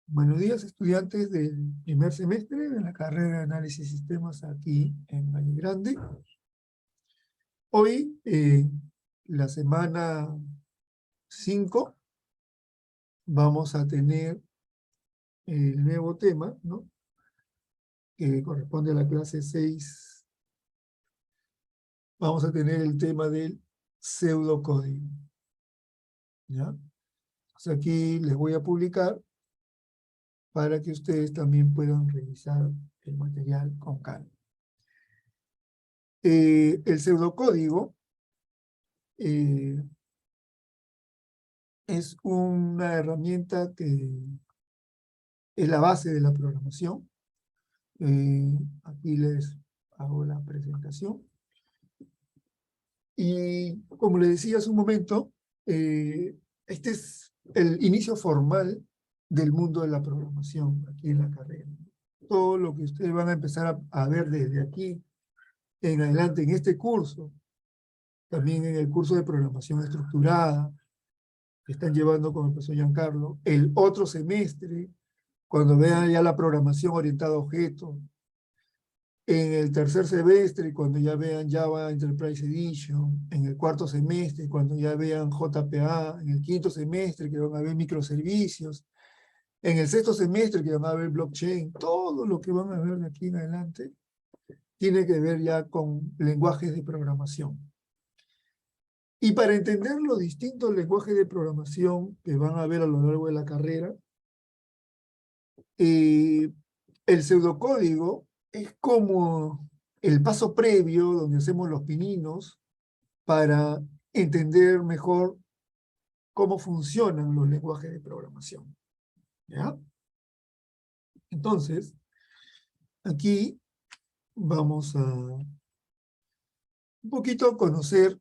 Buenos días, estudiantes del primer semestre de la carrera de Análisis de Sistemas aquí en Valle Grande. Hoy, la semana 5, vamos a tener el nuevo tema, ¿no? Que corresponde a la clase 6. Vamos a tener el tema del pseudocódigo, ¿ya? Pues aquí les voy a publicar para que ustedes también puedan revisar el material con calma. El pseudocódigo es una herramienta que es la base de la programación. Aquí les hago la presentación. Y como les decía hace un momento, este es el inicio formal del mundo de la programación aquí en la carrera. Todo lo que ustedes van a empezar a ver desde aquí en adelante en este curso, también en el curso de programación estructurada que están llevando con el profesor Giancarlo, el otro semestre, cuando vean ya la programación orientada a objetos, en el tercer semestre, cuando ya vean Java Enterprise Edition, en el cuarto semestre, cuando ya vean JPA, en el quinto semestre, que van a ver microservicios, en el sexto semestre, que van a ver blockchain, todo lo que van a ver de aquí en adelante tiene que ver ya con lenguajes de programación. Y para entender los distintos lenguajes de programación que van a ver a lo largo de la carrera, el pseudocódigo es como el paso previo donde hacemos los pininos para entender mejor cómo funcionan los lenguajes de programación. ¿Ya? Entonces, aquí vamos a un poquito conocer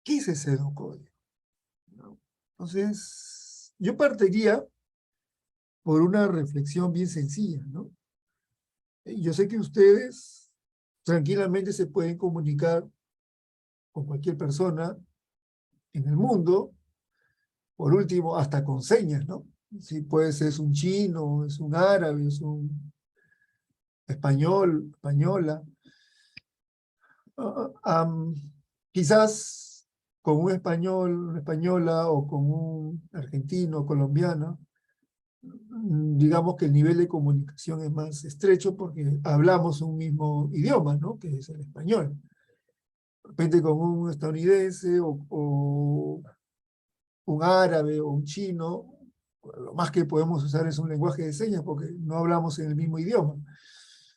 qué es el pseudocódigo, ¿no? Entonces, yo partiría por una reflexión bien sencilla, ¿no? Yo sé que ustedes tranquilamente se pueden comunicar con cualquier persona en el mundo, por último, hasta con señas, ¿no? Si puede ser, es un chino, es un árabe, es un español, española. Quizás con un español, una española o con un argentino, colombiano, digamos que el nivel de comunicación es más estrecho porque hablamos un mismo idioma, ¿no? Que es el español. De repente con un estadounidense o un árabe o un chino, lo más que podemos usar es un lenguaje de señas porque no hablamos en el mismo idioma,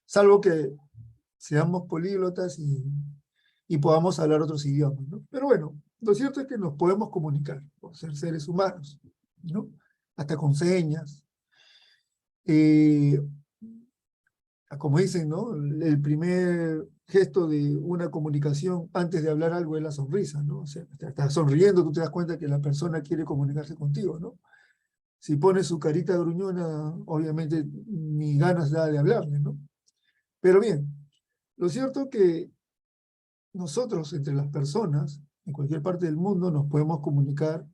salvo que seamos políglotas y podamos hablar otros idiomas, ¿no? Pero bueno, lo cierto es que nos podemos comunicar por ser seres humanos, ¿no? Hasta con señas. Eh, Como dicen, ¿no? El primer gesto de una comunicación antes de hablar algo es la sonrisa, ¿no? O sea, estás sonriendo, tú te das cuenta que la persona quiere comunicarse contigo, ¿no? Si pone su carita gruñona, obviamente ni ganas da de hablarle, ¿no? Pero bien, lo cierto es que nosotros, entre las personas, en cualquier parte del mundo, nos podemos comunicar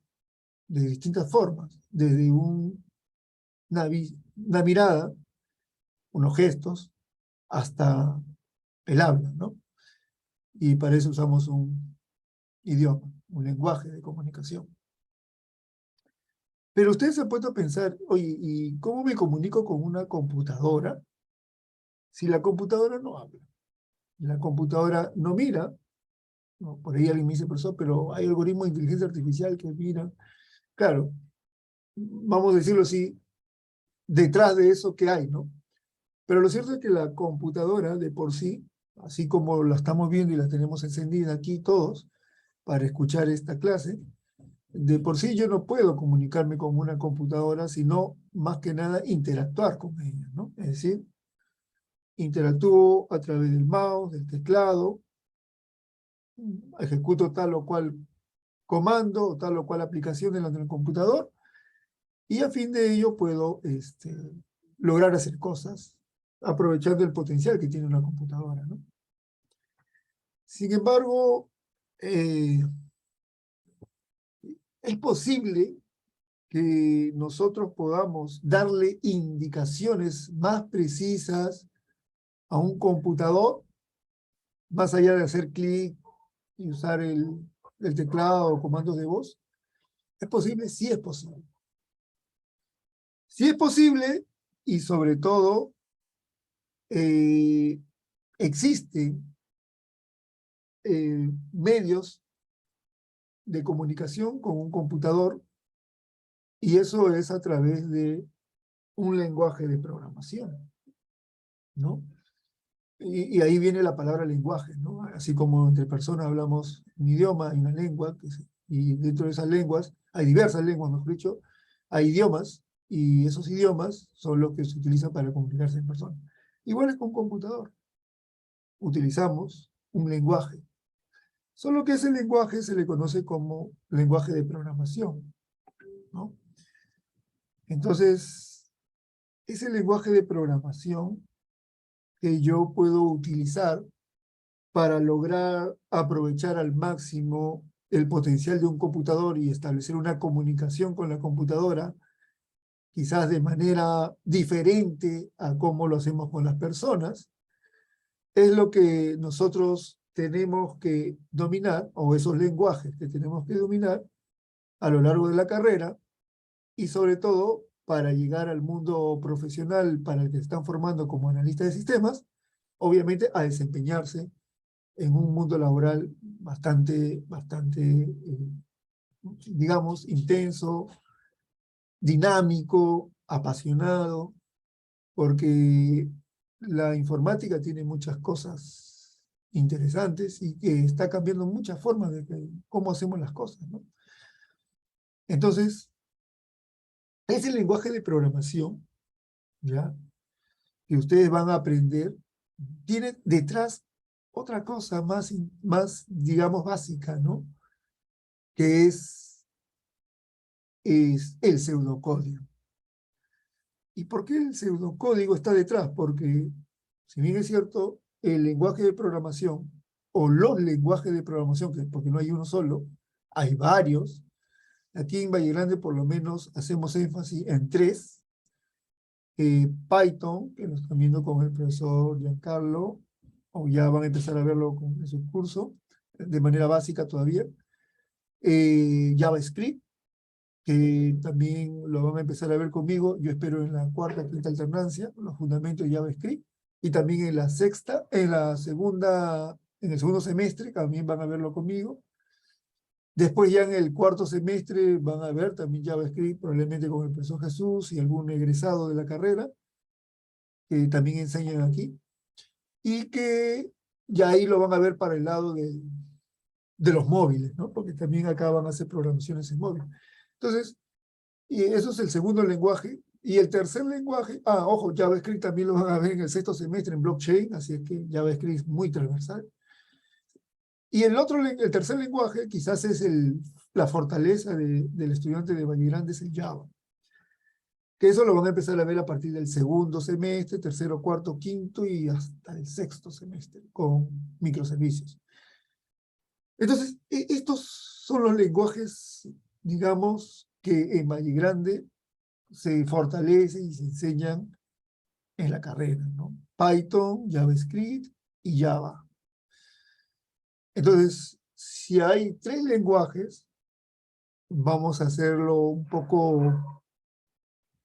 de distintas formas, desde una mirada, unos gestos, hasta el habla, ¿no? Y para eso usamos un idioma, un lenguaje de comunicación. Pero ustedes se han puesto a pensar, oye, ¿y cómo me comunico con una computadora si la computadora no habla? La computadora no mira, ¿no? Por ahí alguien me dice, profesor, pero hay algoritmos de inteligencia artificial que miran. Claro, vamos a decirlo así, detrás de eso que hay, ¿no? Pero lo cierto es que la computadora de por sí, así como la estamos viendo y la tenemos encendida aquí todos para escuchar esta clase, de por sí yo no puedo comunicarme con una computadora, sino más que nada interactuar con ella, ¿no? Es decir, interactúo a través del mouse, del teclado, ejecuto tal o cual comando o tal o cual aplicación en el computador y a fin de ello puedo lograr hacer cosas aprovechando el potencial que tiene una computadora, ¿no? Sin embargo, es posible que nosotros podamos darle indicaciones más precisas a un computador, más allá de hacer clic y usar el teclado o comandos de voz? ¿Es posible? Sí es posible. Sí es posible y sobre todo existen medios de comunicación con un computador, y eso es a través de un lenguaje de programación, ¿no? Y ahí viene la palabra lenguaje, ¿no? Así como entre personas hablamos un idioma y una lengua, y dentro de esas lenguas, hay diversas lenguas, mejor dicho, hay idiomas, y esos idiomas son los que se utilizan para comunicarse en persona. Igual es con un computador. Utilizamos un lenguaje. Solo que ese lenguaje se le conoce como lenguaje de programación, ¿no? Entonces, ese lenguaje de programación que yo puedo utilizar para lograr aprovechar al máximo el potencial de un computador y establecer una comunicación con la computadora, quizás de manera diferente a cómo lo hacemos con las personas, es lo que nosotros tenemos que dominar, o esos lenguajes que tenemos que dominar a lo largo de la carrera, y sobre todo para llegar al mundo profesional para el que se están formando como analistas de sistemas, obviamente a desempeñarse en un mundo laboral bastante, digamos, intenso, dinámico, apasionado, porque la informática tiene muchas cosas interesantes y que está cambiando muchas formas de cómo hacemos las cosas, ¿no? Entonces, ese lenguaje de programación, ¿ya?, que ustedes van a aprender, tiene detrás otra cosa más, digamos, básica, ¿no? Que es el pseudocódigo. ¿Y por qué el pseudocódigo está detrás? Porque, si bien es cierto, el lenguaje de programación, o los lenguajes de programación, porque no hay uno solo, hay varios. Aquí en Valle Grande por lo menos hacemos énfasis en tres. Python, que lo están viendo con el profesor Giancarlo, o ya van a empezar a verlo en su curso, de manera básica todavía. JavaScript, que también lo van a empezar a ver conmigo, yo espero en la cuarta, quinta alternancia, los fundamentos de JavaScript, y también en la sexta, en la segunda, en el segundo semestre, también van a verlo conmigo. Después ya en el cuarto semestre van a ver también JavaScript, probablemente con el profesor Jesús y algún egresado de la carrera, que también enseñan aquí, y que ya ahí lo van a ver para el lado de los móviles, ¿no? Porque también acá van a hacer programaciones en móvil. Entonces, y eso es el segundo lenguaje. Y el tercer lenguaje, ojo, JavaScript también lo van a ver en el sexto semestre en blockchain, así es que JavaScript es muy transversal. Y el tercer lenguaje quizás es la fortaleza del estudiante de Valle Grande, es el Java. Que eso lo van a empezar a ver a partir del segundo semestre, tercero, cuarto, quinto y hasta el sexto semestre con microservicios. Entonces, estos son los lenguajes, digamos, que en Valle Grande se fortalecen y se enseñan en la carrera, ¿no? Python, JavaScript y Java. Entonces, si hay tres lenguajes, vamos a hacerlo un poco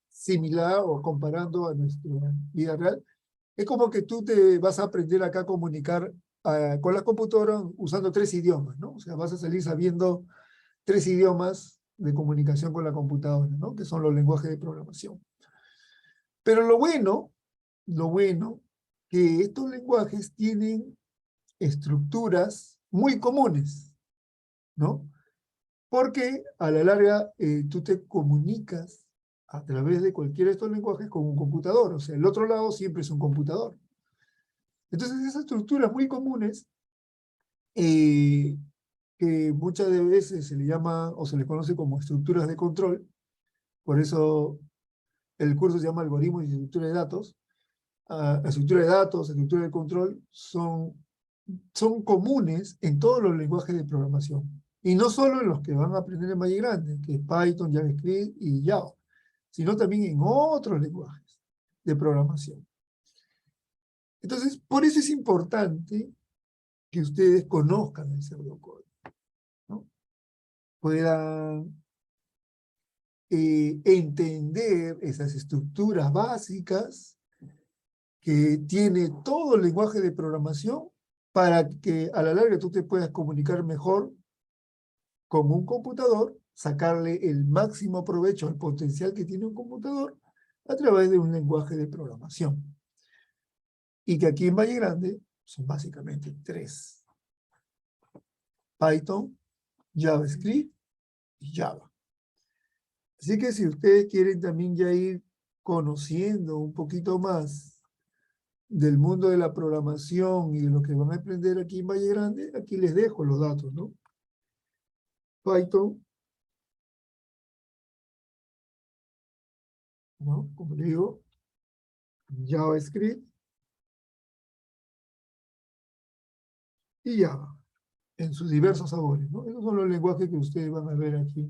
similar o comparando a nuestra vida real. Es como que tú te vas a aprender acá a comunicar con la computadora usando tres idiomas, ¿no? O sea, vas a salir sabiendo tres idiomas de comunicación con la computadora, ¿no? Que son los lenguajes de programación. Pero lo bueno, que estos lenguajes tienen estructuras muy comunes, ¿no? Porque a la larga tú te comunicas a través de cualquiera de estos lenguajes con un computador, o sea, el otro lado siempre es un computador. Entonces esas estructuras muy comunes, que muchas de veces se le llama o se le conoce como estructuras de control, por eso el curso se llama Algoritmos y Estructura de Datos. Estructura de datos, estructura de control, son comunes en todos los lenguajes de programación. Y no solo en los que van a aprender en Valle Grande, que es Python, JavaScript y Java, sino también en otros lenguajes de programación. Entonces, por eso es importante que ustedes conozcan el pseudocódigo, ¿no? Puedan entender esas estructuras básicas que tiene todo el lenguaje de programación para que a la larga tú te puedas comunicar mejor con un computador, sacarle el máximo provecho al potencial que tiene un computador a través de un lenguaje de programación. Y que aquí en Valle Grande son básicamente tres: Python, JavaScript y Java. Así que si ustedes quieren también ya ir conociendo un poquito más del mundo de la programación y de lo que van a aprender aquí en Valle Grande, aquí les dejo los datos, ¿no? Python, ¿no? Como le digo, JavaScript y Java, en sus diversos sabores, ¿no? Esos son los lenguajes que ustedes van a ver aquí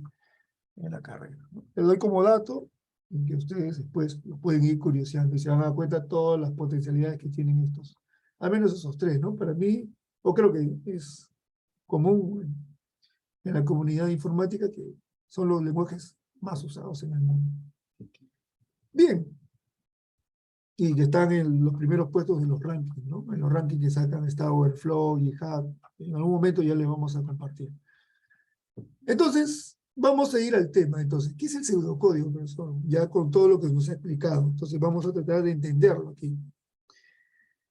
en la carrera, ¿no? Les doy como dato en que ustedes después lo pueden ir curioseando y se van a dar cuenta de todas las potencialidades que tienen estos, al menos esos tres, ¿no? Para mí, o creo que es común en la comunidad informática que son los lenguajes más usados en el mundo. Bien, y que están en los primeros puestos de los rankings, ¿no? En los rankings que sacan Stack Overflow y GitHub. En algún momento ya les vamos a compartir. Entonces, vamos a ir al tema. Entonces, ¿qué es el pseudocódigo, profesor? Ya con todo lo que nos ha explicado. Entonces, vamos a tratar de entenderlo aquí.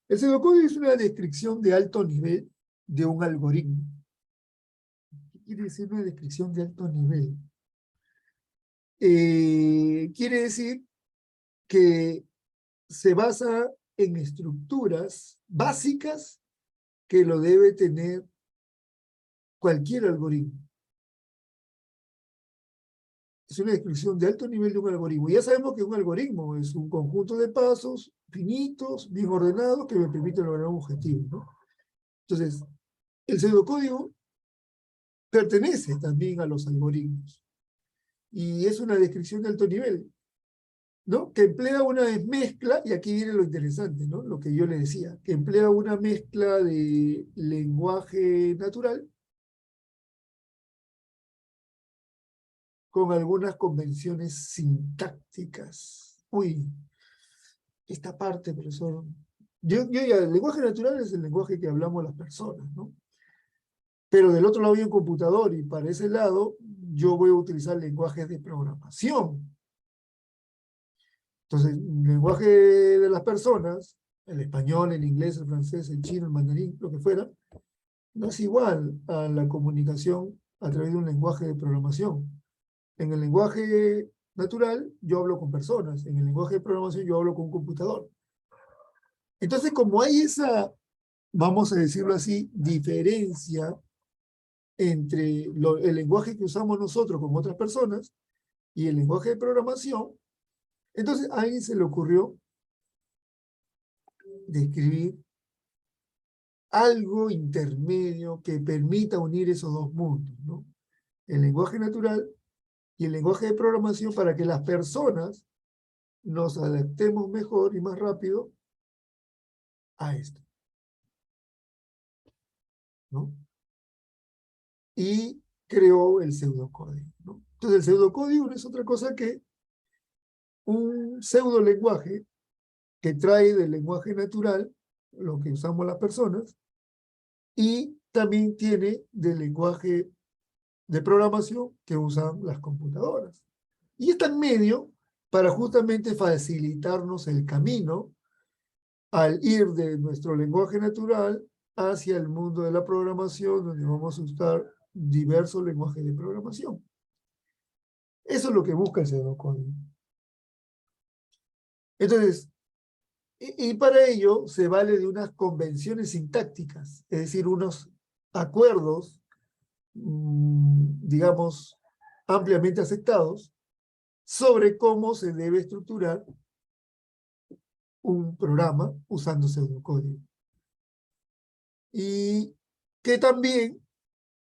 El pseudocódigo es una descripción de alto nivel de un algoritmo. ¿Qué quiere decir una descripción de alto nivel? Quiere decir que se basa en estructuras básicas que lo debe tener cualquier algoritmo. Es una descripción de alto nivel de un algoritmo. Ya sabemos que un algoritmo es un conjunto de pasos finitos, bien ordenados, que me permiten lograr un objetivo, ¿no? Entonces, el pseudocódigo pertenece también a los algoritmos y es una descripción de alto nivel, ¿no? Que emplea una mezcla, y aquí viene lo interesante, ¿no? Lo que yo le decía, que emplea una mezcla de lenguaje natural con algunas convenciones sintácticas. Uy, esta parte, profesor. El lenguaje natural es el lenguaje que hablamos las personas, ¿no? Pero del otro lado hay un computador y para ese lado yo voy a utilizar lenguajes de programación. Entonces, el lenguaje de las personas, el español, el inglés, el francés, el chino, el mandarín, lo que fuera, no es igual a la comunicación a través de un lenguaje de programación. En el lenguaje natural yo hablo con personas, en el lenguaje de programación yo hablo con un computador. Entonces, como hay esa, vamos a decirlo así, diferencia entre el lenguaje que usamos nosotros con otras personas y el lenguaje de programación, entonces a alguien se le ocurrió describir algo intermedio que permita unir esos dos mundos, ¿no? El lenguaje natural y el lenguaje de programación para que las personas nos adaptemos mejor y más rápido a esto, ¿no? Y creó el pseudocódigo, ¿no? Entonces el pseudocódigo no es otra cosa que un pseudo lenguaje que trae del lenguaje natural, lo que usamos las personas, y también tiene del lenguaje de programación que usan las computadoras. Y está en medio para justamente facilitarnos el camino al ir de nuestro lenguaje natural hacia el mundo de la programación, donde vamos a usar diversos lenguajes de programación. Eso es lo que busca el pseudocódigo. Entonces, y para ello se vale de unas convenciones sintácticas, es decir, unos acuerdos, digamos, ampliamente aceptados sobre cómo se debe estructurar un programa usando pseudocódigo. Y que también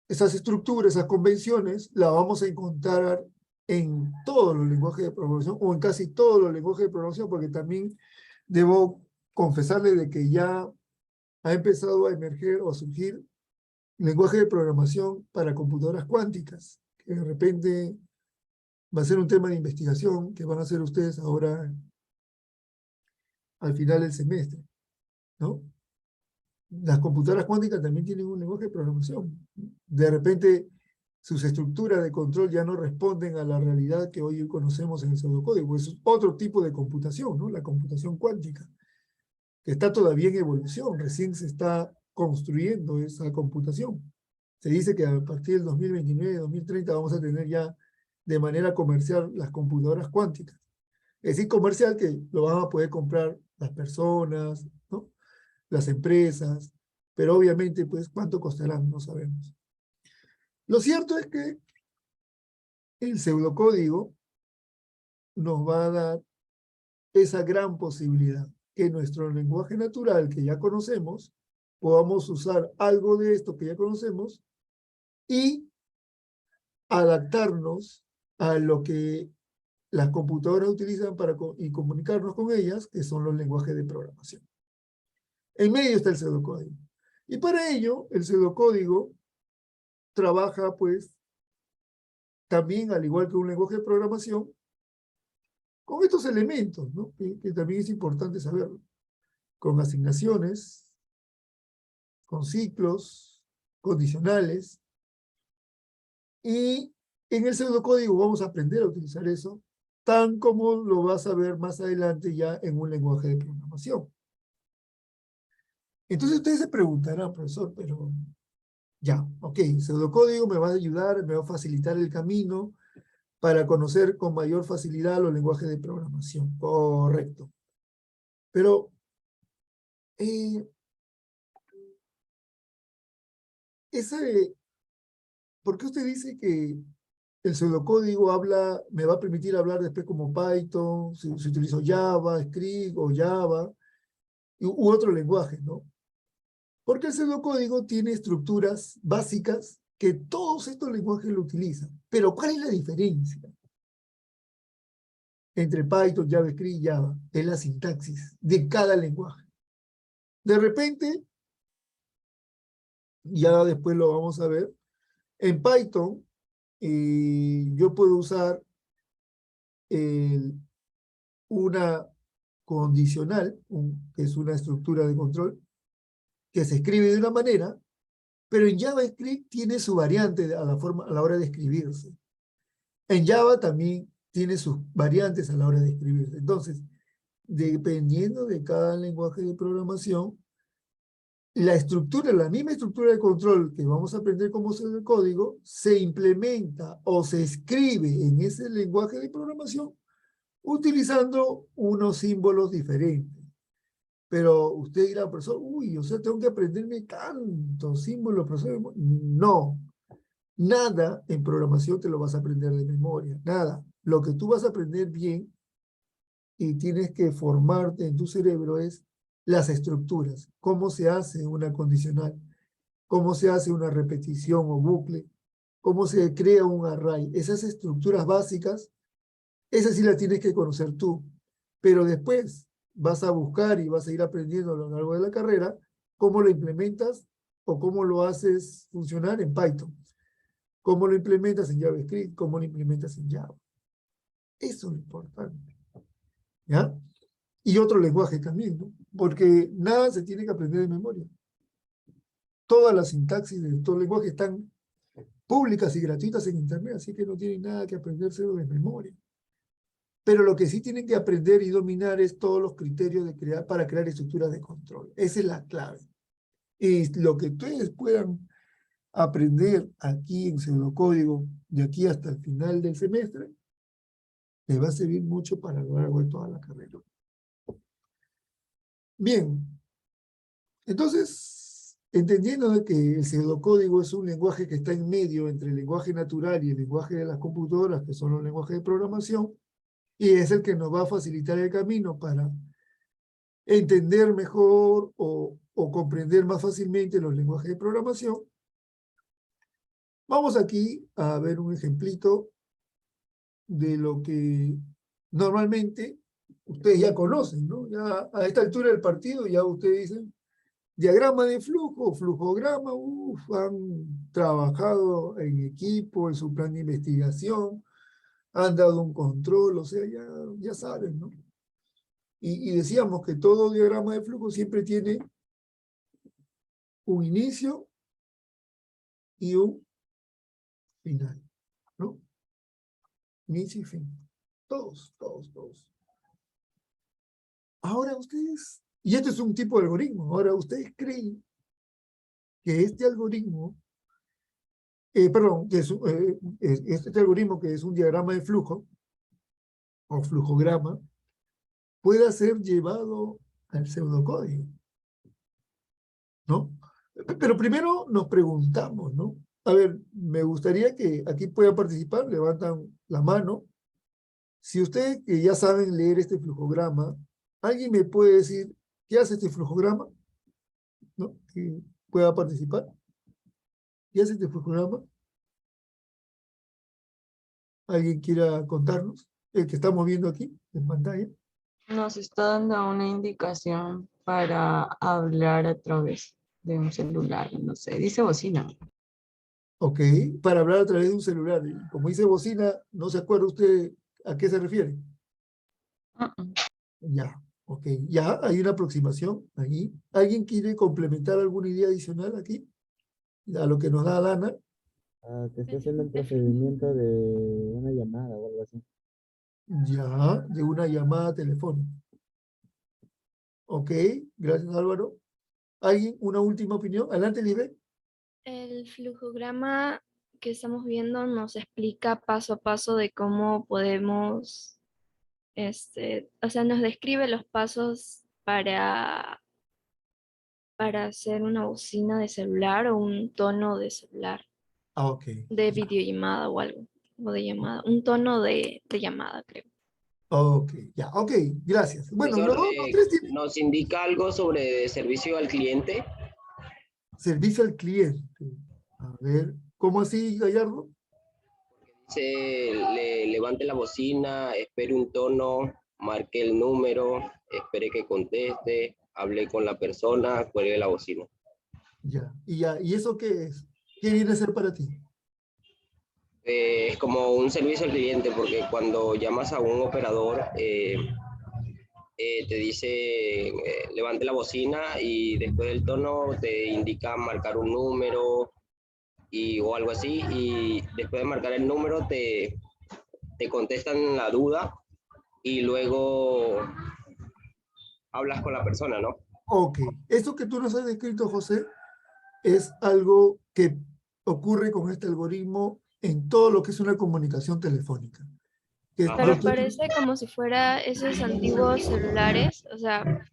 esas estructuras, esas convenciones, las vamos a encontrar en todos los lenguajes de programación o en casi todos los lenguajes de programación, porque también debo confesarle de que ya ha empezado a emerger o a surgir lenguaje de programación para computadoras cuánticas, que de repente va a ser un tema de investigación que van a hacer ustedes ahora al final del semestre, ¿no? Las computadoras cuánticas también tienen un lenguaje de programación. De repente, sus estructuras de control ya no responden a la realidad que hoy conocemos en el pseudocódigo. Es otro tipo de computación, ¿no? La computación cuántica, que está todavía en evolución, recién se está construyendo esa computación. Se dice que a partir del 2029, 2030 vamos a tener ya de manera comercial las computadoras cuánticas. Es decir, comercial que lo van a poder comprar las personas, ¿no? Las empresas, pero obviamente, pues, ¿cuánto costarán? No sabemos. Lo cierto es que el pseudocódigo nos va a dar esa gran posibilidad que nuestro lenguaje natural que ya conocemos, podamos usar algo de esto que ya conocemos y adaptarnos a lo que las computadoras utilizan para y comunicarnos con ellas, que son los lenguajes de programación. En medio está el pseudocódigo. Y para ello, el pseudocódigo trabaja, pues, también, al igual que un lenguaje de programación, con estos elementos, ¿no? Que también es importante saberlo. Con asignaciones, con ciclos, condicionales. Y en el pseudocódigo vamos a aprender a utilizar eso, tan como lo vas a ver más adelante ya en un lenguaje de programación. Entonces ustedes se preguntarán, profesor, pero ya, ok, el pseudocódigo me va a ayudar, me va a facilitar el camino para conocer con mayor facilidad los lenguajes de programación. Correcto. Pero, ese, ¿por qué usted dice que el pseudocódigo me va a permitir hablar después como Python, si utilizo Java, Script o Java, u otro lenguaje, ¿no? Porque el pseudocódigo tiene estructuras básicas que todos estos lenguajes lo utilizan. Pero ¿cuál es la diferencia entre Python, JavaScript y Java? Es la sintaxis de cada lenguaje. De repente, ya después lo vamos a ver, en Python yo puedo usar una condicional, que es una estructura de control, que se escribe de una manera, pero en JavaScript tiene su variante a la hora de escribirse. En Java también tiene sus variantes a la hora de escribirse. Entonces, dependiendo de cada lenguaje de programación, la misma estructura de control que vamos a aprender como código, se implementa o se escribe en ese lenguaje de programación utilizando unos símbolos diferentes. Pero usted dirá, profesor, uy, o sea, tengo que aprenderme tantos símbolos, profesor. No, nada en programación te lo vas a aprender de memoria, nada. Lo que tú vas a aprender bien y tienes que formarte en tu cerebro es las estructuras, cómo se hace una condicional, cómo se hace una repetición o bucle, cómo se crea un array. Esas estructuras básicas, esas sí las tienes que conocer tú, pero después vas a buscar y vas a ir aprendiendo a lo largo de la carrera cómo lo implementas o cómo lo haces funcionar en Python, cómo lo implementas en JavaScript, cómo lo implementas en Java. Eso es lo importante, ¿ya? Y otro lenguaje también, ¿no? Porque nada se tiene que aprender de memoria. Todas las sintaxis de todo lenguaje están públicas y gratuitas en Internet, así que no tienen nada que aprenderse de memoria. Pero lo que sí tienen que aprender y dominar es todos los criterios para crear estructuras de control. Esa es la clave. Y lo que ustedes puedan aprender aquí en pseudocódigo de aquí hasta el final del semestre les va a servir mucho para lo largo de toda la carrera. Bien, entonces, entendiendo de que el pseudocódigo es un lenguaje que está en medio entre el lenguaje natural y el lenguaje de las computadoras, que son los lenguajes de programación, y es el que nos va a facilitar el camino para entender mejor o comprender más fácilmente los lenguajes de programación, Vamos aquí a ver un ejemplito de lo que normalmente ustedes ya conocen, ¿no? Ya a esta altura del partido ya ustedes dicen, diagrama de flujo, flujograma, han trabajado en equipo, en su plan de investigación, han dado un control, o sea, ya saben, ¿no? Y decíamos que todo diagrama de flujo siempre tiene un inicio y un final, ¿no? Inicio y fin. Todos. Ahora ustedes, y este es un tipo de algoritmo, ahora ustedes creen que este algoritmo, perdón, que este algoritmo que es un diagrama de flujo o flujograma, pueda ser llevado al pseudocódigo, ¿no? Pero primero nos preguntamos, ¿no? A ver, me gustaría que aquí puedan participar, levantan la mano. Si ustedes que ya saben leer este flujograma, ¿alguien me puede decir qué hace este flujograma? ¿No? Que pueda participar. ¿Qué hace este flujograma? ¿Alguien quiera contarnos? El que estamos viendo aquí en pantalla. Nos está dando una indicación para hablar a través de un celular, no sé, dice bocina. Ok, para hablar a través de un celular. Y como dice bocina, ¿no se acuerda usted a qué se refiere? Ya, ok, ya hay una aproximación ahí. ¿Alguien quiere complementar alguna idea adicional aquí? A lo que nos da Lana. Que esté haciendo un procedimiento de una llamada o algo así. Ya, de una llamada telefónica. Ok, gracias Álvaro. ¿Alguien? ¿Una última opinión? Adelante, Libre. El flujograma que estamos viendo nos explica paso a paso de cómo podemos, o sea, nos describe los pasos para hacer una bocina de celular o un tono de celular, Ah, ok. de Ya. videollamada o algo, o de llamada, un tono de llamada, creo. Ok, ya, ok, gracias. Bueno, Profesor, los tres tienen ¿nos indica algo sobre servicio al cliente? servicio al cliente. A ver, ¿cómo así, Gallardo? Dice, levante la bocina, espere un tono, marque el número, espere que conteste, hable con la persona, cuelgue la bocina. Ya, ¿y eso qué es? ¿Qué viene a ser para ti? Es como un servicio al cliente porque cuando llamas a un operador, te dice levante la bocina y después del tono te indica marcar un número o algo así, y después de marcar el número te contestan la duda y luego hablas con la persona, ¿no? Ok, eso que tú nos has descrito, José, es algo que ocurre con este algoritmo en todo lo que es una comunicación telefónica. Que Pero Ajá. parece como si fuera esos antiguos celulares, o sea,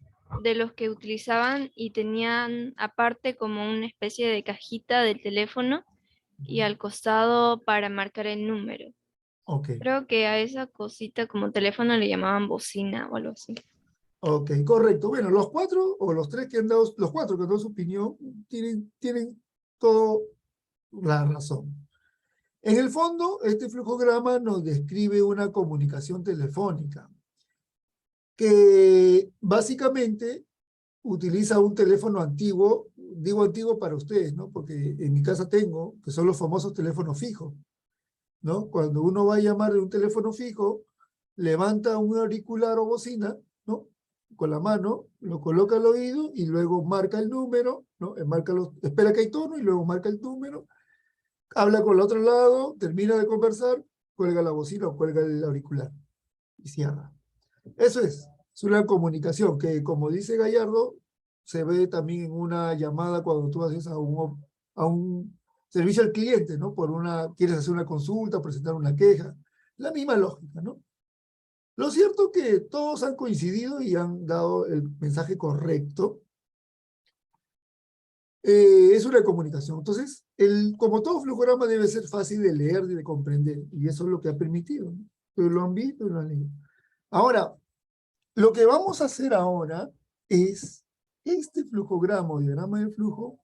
de los que utilizaban y tenían aparte como una especie de cajita del teléfono y al costado para marcar el número. Ok, Creo que a esa cosita como teléfono le llamaban bocina o algo así. ok, correcto. Bueno, los cuatro o los tres que han dado, los cuatro que han dado su opinión, tienen toda la razón. En el fondo, este flujograma nos describe una comunicación telefónica que básicamente utiliza un teléfono antiguo, digo antiguo para ustedes, ¿no? Porque en mi casa tengo, que son los famosos teléfonos fijos, ¿no? Cuando uno va a llamar de un teléfono fijo, levanta un auricular o bocina, ¿no? Con la mano, lo coloca al oído y luego marca el número, ¿no? Espera que hay tono y luego marca el número, habla con el otro lado, termina de conversar, cuelga la bocina o cuelga el auricular y cierra. Eso es una comunicación que, como dice Gallardo, se ve también en una llamada cuando tú haces a un servicio al cliente, ¿no? Quieres hacer una consulta, presentar una queja, la misma lógica, ¿no? Lo cierto es que todos han coincidido y han dado el mensaje correcto. Es una comunicación. Entonces, como todo flujograma debe ser fácil de leer y de comprender, y eso es lo que ha permitido, ¿no? Pero lo han visto y lo han leído. Ahora, lo que vamos a hacer ahora es este flujograma o diagrama de flujo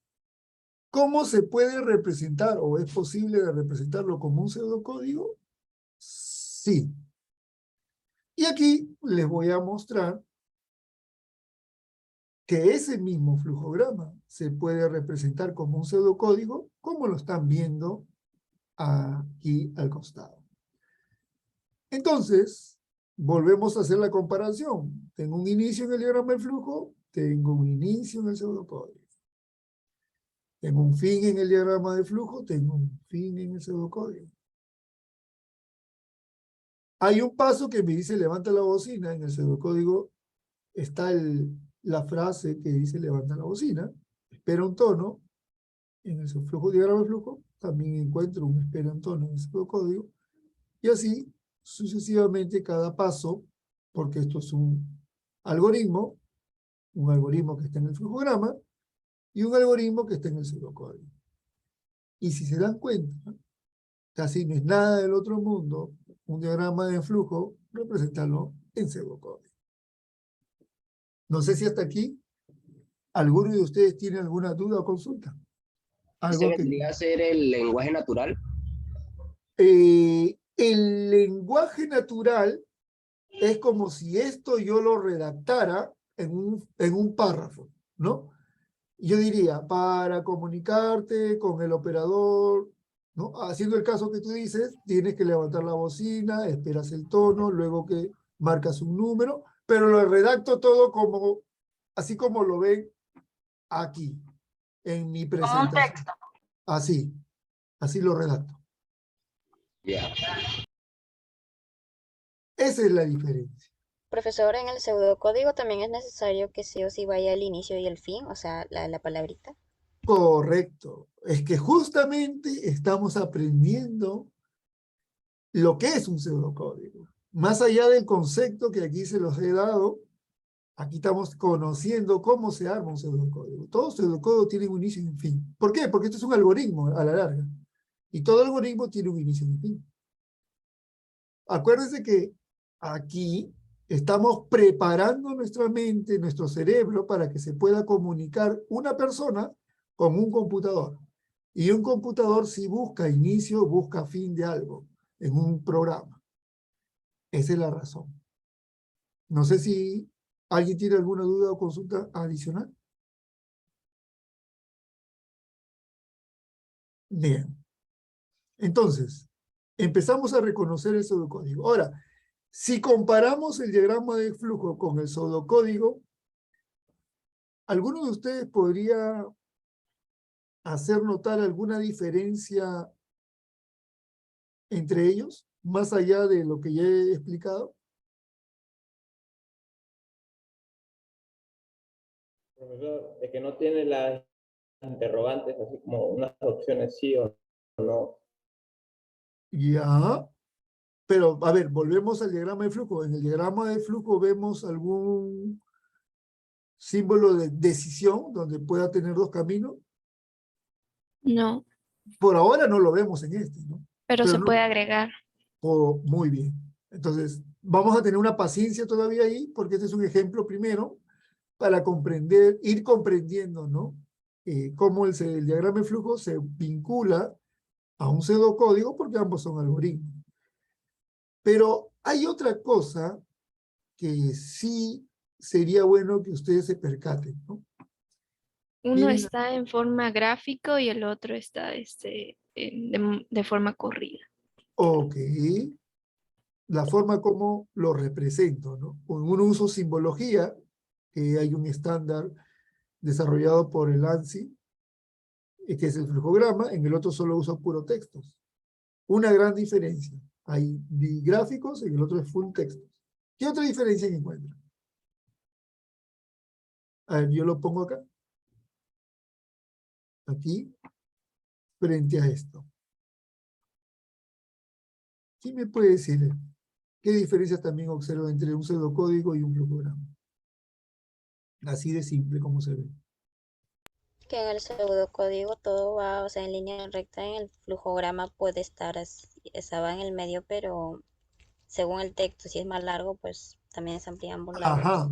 ¿Cómo se puede representar o es posible de representarlo como un pseudocódigo? Sí. Y aquí les voy a mostrar que ese mismo flujograma se puede representar como un pseudocódigo, como lo están viendo aquí al costado. Entonces, volvemos a hacer la comparación. Tengo un inicio en el diagrama del flujo, tengo un inicio en el pseudocódigo. Tengo un fin en el diagrama de flujo, tengo un fin en el pseudocódigo. Hay un paso que me dice levanta la bocina, en el pseudocódigo está la frase que dice levanta la bocina, espera un tono, en el flujo diagrama de flujo también encuentro un espera un tono en el pseudocódigo, y así sucesivamente cada paso, porque esto es un algoritmo que está en el flujograma, y un algoritmo que está en el pseudocódigo. Y si se dan cuenta, casi no es nada del otro mundo, un diagrama de flujo, representarlo en pseudocódigo. No sé si hasta aquí alguno de ustedes tiene alguna duda o consulta. ¿Ese Algo que... vendría a ser el lenguaje natural? El lenguaje natural es como si esto yo lo redactara en un párrafo, ¿no? Yo diría, para comunicarte con el operador, ¿no? Haciendo el caso que tú dices, tienes que levantar la bocina, esperas el tono, luego que marcas un número, pero lo redacto todo como, así como lo ven aquí, en mi Como un presentación. texto. Así lo redacto. Ya. Esa es la diferencia. Profesor, en el pseudocódigo también es necesario que sí o sí vaya el inicio y el fin, o sea, la palabrita. Correcto. Es que justamente estamos aprendiendo lo que es un pseudocódigo. Más allá del concepto que aquí se los he dado, aquí estamos conociendo cómo se arma un pseudocódigo. Todo pseudocódigo tiene un inicio y un fin. ¿Por qué? Porque esto es un algoritmo a la larga. Y todo algoritmo tiene un inicio y un fin. Acuérdense que aquí estamos preparando nuestra mente, nuestro cerebro, para que se pueda comunicar una persona con un computador. Y un computador si busca inicio, busca fin de algo en un programa. Esa es la razón. No sé si alguien tiene alguna duda o consulta adicional. Bien. Entonces, empezamos a reconocer el pseudocódigo. Ahora, si comparamos el diagrama de flujo con el pseudocódigo, ¿alguno de ustedes podría hacer notar alguna diferencia entre ellos, más allá de lo que ya he explicado? Profesor, de que no tiene las interrogantes, así como unas opciones sí o no. Ya, pero a ver, volvemos al diagrama de flujo. En el diagrama de flujo vemos algún símbolo de decisión donde pueda tener dos caminos. No, Por ahora no lo vemos en este, ¿no? pero Pero se no, puede agregar. muy bien. Entonces, vamos a tener una paciencia todavía ahí, porque este es un ejemplo primero para comprender, ir comprendiendo, ¿no? Cómo el diagrama de flujo se vincula a un pseudocódigo, porque ambos son algoritmos. Pero hay otra cosa que sí sería bueno que ustedes se percaten, ¿no? Uno Miren, está en forma gráfico y el otro está de forma corrida. ok, la forma como lo represento, ¿no? Con uno uso simbología, que hay un estándar desarrollado por el ANSI, que es el flujograma, en el otro solo uso puro textos. Una gran diferencia. Hay gráficos, en el otro es full textos. ¿Qué otra diferencia encuentran? A ver, yo lo pongo acá. Aquí, frente a esto. ¿Quién me puede decir qué diferencias también observa entre un pseudocódigo y un flujograma? Así de simple como se ve. Que en el pseudocódigo todo va, o sea, en línea recta, en el flujograma puede estar así, esa va en el medio, pero según el texto, si es más largo, pues también se amplía ambos lados. Ajá,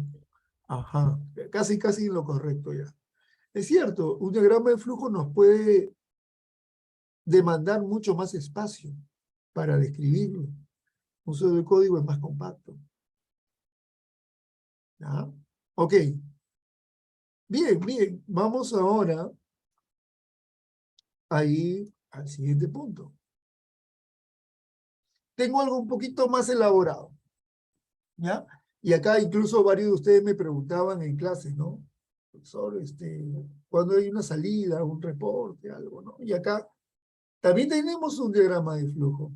ajá. Casi lo correcto ya. Es cierto, un diagrama de flujo nos puede demandar mucho más espacio para describirlo. Un pseudocódigo es más compacto. ¿Ya? Ok. Bien, bien. Vamos ahora a ir al siguiente punto. Tengo algo un poquito más elaborado. ¿Ya? Y acá incluso varios de ustedes me preguntaban en clase, ¿no? Profesor, cuando hay una salida, un reporte, algo, ¿no? Y acá también tenemos un diagrama de flujo.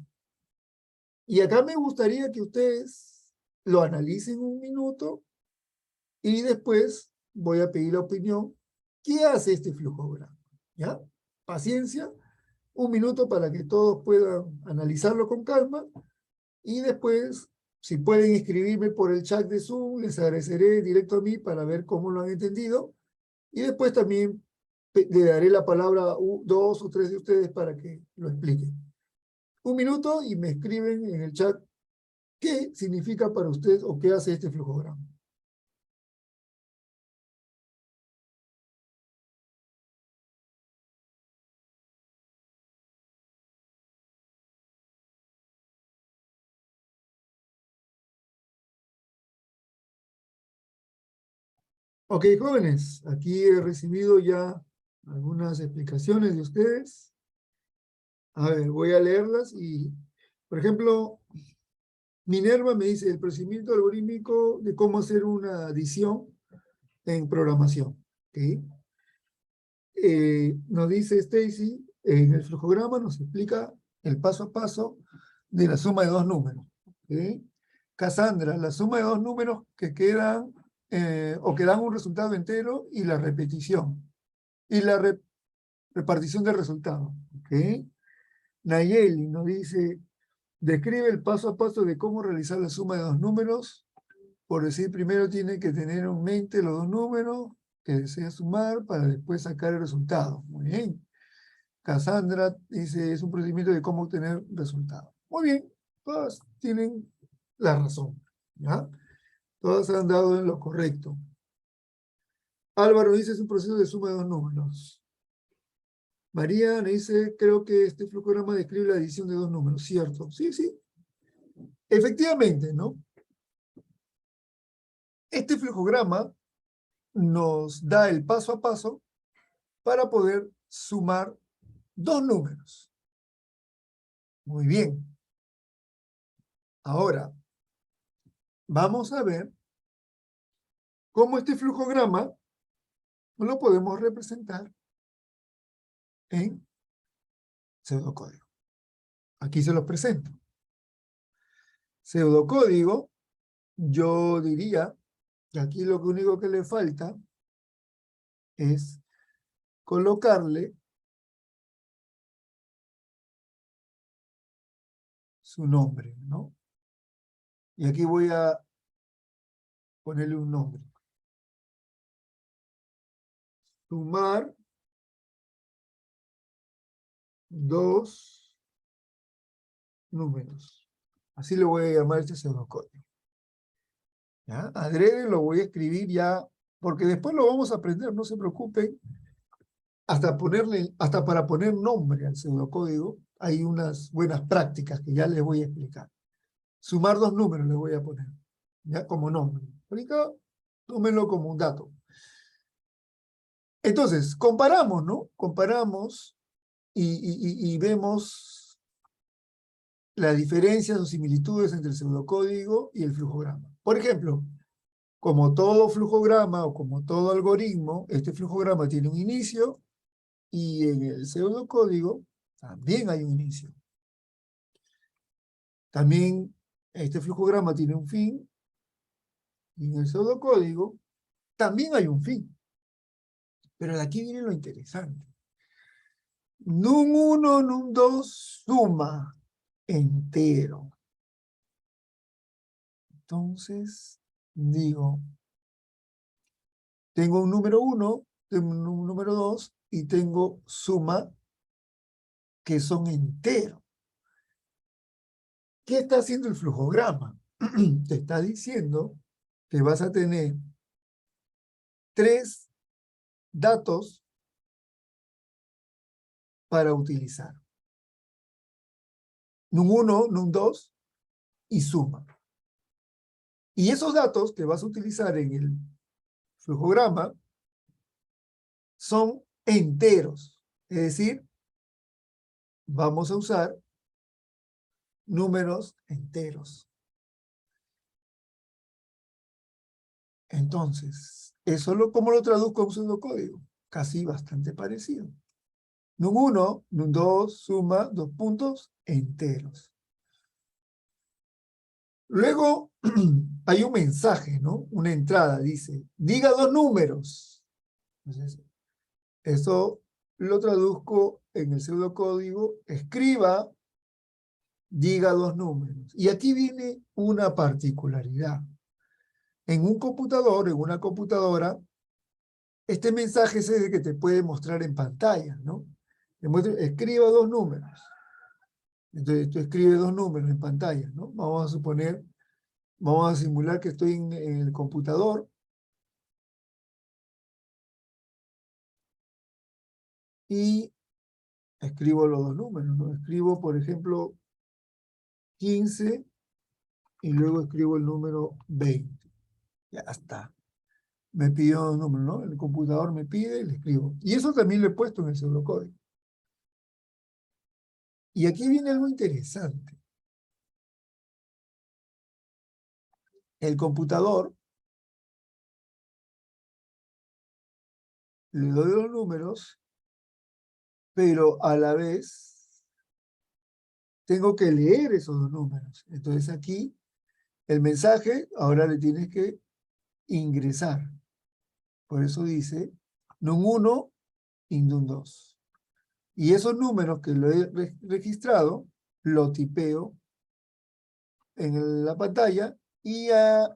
Y acá me gustaría que ustedes lo analicen un minuto y después voy a pedir la opinión. ¿Qué hace este flujograma? ¿Ya? Paciencia, un minuto para que todos puedan analizarlo con calma y después, si pueden escribirme por el chat de Zoom, les agradeceré directo a mí para ver cómo lo han entendido y después también le daré la palabra a dos o tres de ustedes para que lo expliquen. Un minuto y me escriben en el chat qué significa para usted o qué hace este flujograma. Ok, jóvenes, aquí he recibido ya algunas explicaciones de ustedes. A ver, voy a leerlas y, por ejemplo, Minerva me dice el procedimiento algorítmico de cómo hacer una adición en programación. ¿Okay? Nos dice Stacy, en el flujograma nos explica el paso a paso de la suma de dos números. ¿Okay? Cassandra, la suma de dos números que quedan o que dan un resultado entero y la repetición. Y la repartición del resultado. ¿Okay? Nayeli nos dice, describe el paso a paso de cómo realizar la suma de dos números. Por decir, primero tiene que tener en mente los dos números que desea sumar para después sacar el resultado. Muy bien. Cassandra dice, es un procedimiento de cómo obtener resultados. Muy bien, todas tienen la razón. ¿Ya? Todas han dado en lo correcto. Álvaro dice, es un proceso de suma de dos números. María me dice, creo que este flujograma describe la adición de dos números. ¿Cierto? Sí, sí. Efectivamente, ¿no? Este flujograma nos da el paso a paso para poder sumar dos números. Muy bien. Ahora, vamos a ver cómo este flujograma lo podemos representar en pseudocódigo. Aquí se los presento. Pseudocódigo, yo diría que aquí lo único que le falta es colocarle su nombre, ¿no? Y aquí voy a ponerle un nombre. Sumar dos números. Así le voy a llamar este pseudocódigo. ¿Ya? Adrede lo voy a escribir ya, porque después lo vamos a aprender, no se preocupen. Hasta para poner nombre al pseudocódigo, hay unas buenas prácticas que ya les voy a explicar. Sumar dos números les voy a poner, ya como nombre. Ahorita, tómenlo como un dato. Entonces, comparamos, ¿no? Comparamos y vemos las diferencias o similitudes entre el pseudocódigo y el flujograma. Por ejemplo, como todo flujograma o como todo algoritmo, este flujograma tiene un inicio y en el pseudocódigo también hay un inicio. También este flujograma tiene un fin y en el pseudocódigo también hay un fin. Pero de aquí viene lo interesante. Num1, num2, suma entero. Entonces, digo, tengo un número 1, tengo un número 2 y tengo suma que son enteros. ¿Qué está haciendo el flujograma? Te está diciendo que vas a tener 3 datos para utilizar. Num1, Num2 y suma. Y esos datos que vas a utilizar en el flujograma son enteros. Es decir, vamos a usar números enteros. Entonces, ¿cómo lo traduzco a un pseudocódigo? Casi bastante parecido. Num1, Num2, suma, 2 puntos, enteros. Luego hay un mensaje, ¿no? Una entrada, dice, diga 2 números. Entonces, eso lo traduzco en el pseudocódigo, escriba, diga 2 números. Y aquí viene una particularidad. En un computador, en una computadora, este mensaje es el que te puede mostrar en pantalla, ¿no? Escriba 2 números. Entonces tú escribes 2 números en pantalla, ¿no? Vamos a suponer, vamos a simular que estoy en el computador. Y escribo los 2 números, ¿no? Escribo, por ejemplo, 15 y luego escribo el número 20. Ya está. Me pidió un número, ¿no? El computador me pide y le escribo. Y eso también lo he puesto en el pseudocódigo. Y aquí viene algo interesante. El computador, le doy los números, pero a la vez tengo que leer esos 2 números. Entonces aquí, el mensaje, ahora le tienes que ingresar. Por eso dice, Num1 y Num2. Y esos números que lo he registrado, lo tipeo en la pantalla y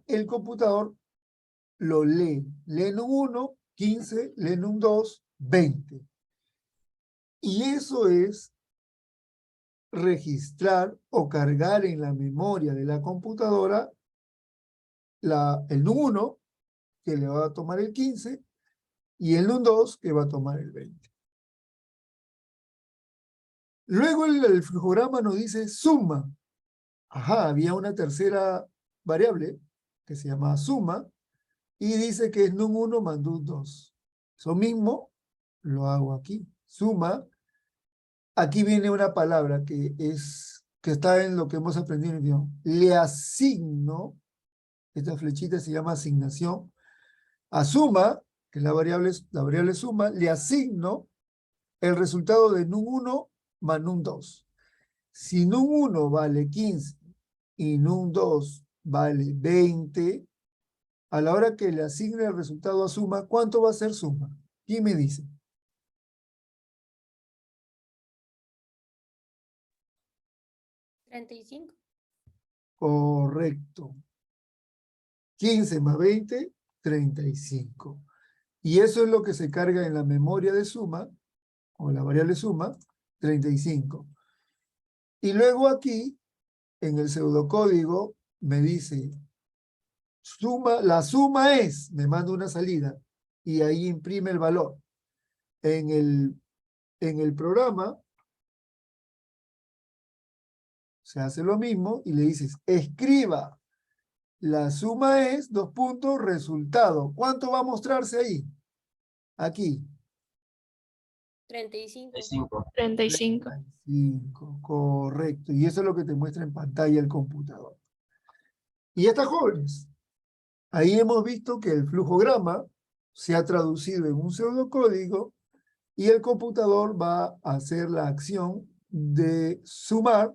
el computador lo lee. Lee Num1, 15, lee Num2, 20. Y eso es registrar o cargar en la memoria de la computadora el Num1, que le va a tomar el 15, y el Num2, que va a tomar el 20. Luego el flujograma nos dice suma. Ajá, había una tercera variable que se llama suma y dice que es Num1 más Num2. Eso mismo lo hago aquí. Suma. Aquí viene una palabra que está en lo que hemos aprendido en el idioma. Le asigno, esta flechita se llama asignación, a suma, que es la variable suma, le asigno el resultado de Num1 más Num2. Si Num1 vale 15 y Num2 vale 20, a la hora que le asigne el resultado a suma, ¿cuánto va a ser suma? ¿Quién me dice? 35. Correcto. 15 más 20, 35. Y eso es lo que se carga en la memoria de suma, o la variable suma, 35. Y luego aquí, en el pseudocódigo, me dice, la suma es, me manda una salida, y ahí imprime el valor. En el programa, se hace lo mismo, y le dices, escriba, la suma es, 2 puntos, resultado. ¿Cuánto va a mostrarse ahí? Aquí. 35. 35. 35, correcto. Y eso es lo que te muestra en pantalla el computador. Y ya está, jóvenes. Ahí hemos visto que el flujograma se ha traducido en un pseudocódigo y el computador va a hacer la acción de sumar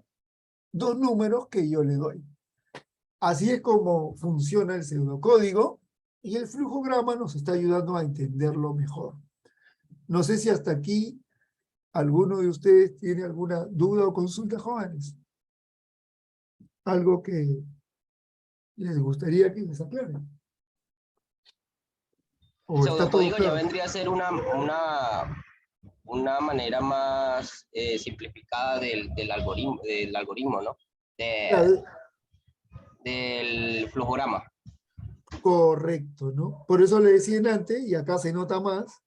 2 números que yo le doy. Así es como funciona el pseudocódigo y el flujograma nos está ayudando a entenderlo mejor. No sé si hasta aquí alguno de ustedes tiene alguna duda o consulta, jóvenes. Algo que les gustaría que les aclaren. El pseudocódigo ya vendría a ser una manera más simplificada del algoritmo, ¿no? Del flujograma. Correcto, ¿no? Por eso le decían antes, y acá se nota más,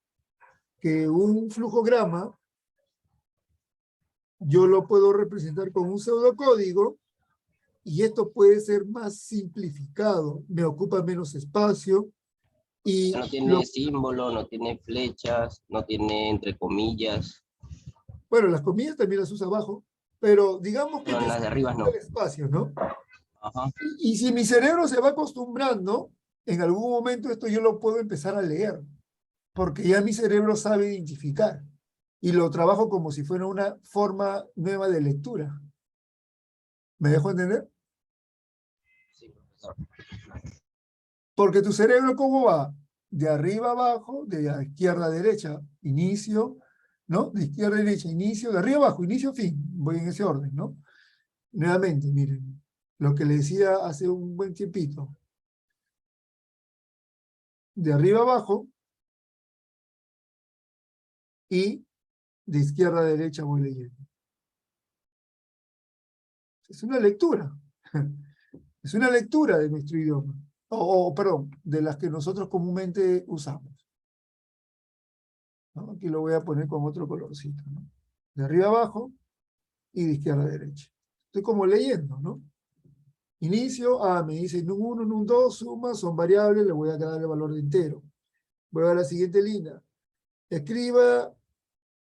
que un flujograma yo lo puedo representar con un pseudocódigo y esto puede ser más simplificado, me ocupa menos espacio y No tiene símbolo, no tiene flechas, no tiene entre comillas. bueno, las comillas también las usa abajo, pero digamos que No, en las de arriba no. el espacio, ¿no? Ajá. Y si mi cerebro se va acostumbrando, en algún momento esto yo lo puedo empezar a leer, porque ya mi cerebro sabe identificar y lo trabajo como si fuera una forma nueva de lectura. ¿Me dejo entender? Sí, profesor. Porque tu cerebro, ¿cómo va? De arriba a abajo, de izquierda a derecha, inicio, ¿no? De izquierda a derecha, inicio, de arriba a abajo, inicio, fin. Voy en ese orden, ¿no? Nuevamente, miren, lo que le decía hace un buen tiempito. De arriba a abajo y de izquierda a derecha voy leyendo. Es una lectura. Es una lectura de nuestro idioma. Perdón, de las que nosotros comúnmente usamos. ¿No? Aquí lo voy a poner con otro colorcito, ¿no? De arriba a abajo y de izquierda a derecha. Estoy como leyendo, ¿no? Inicio, me dice num1, num2, suma, son variables, le voy a dar el valor de entero. Voy a la siguiente línea. Escriba,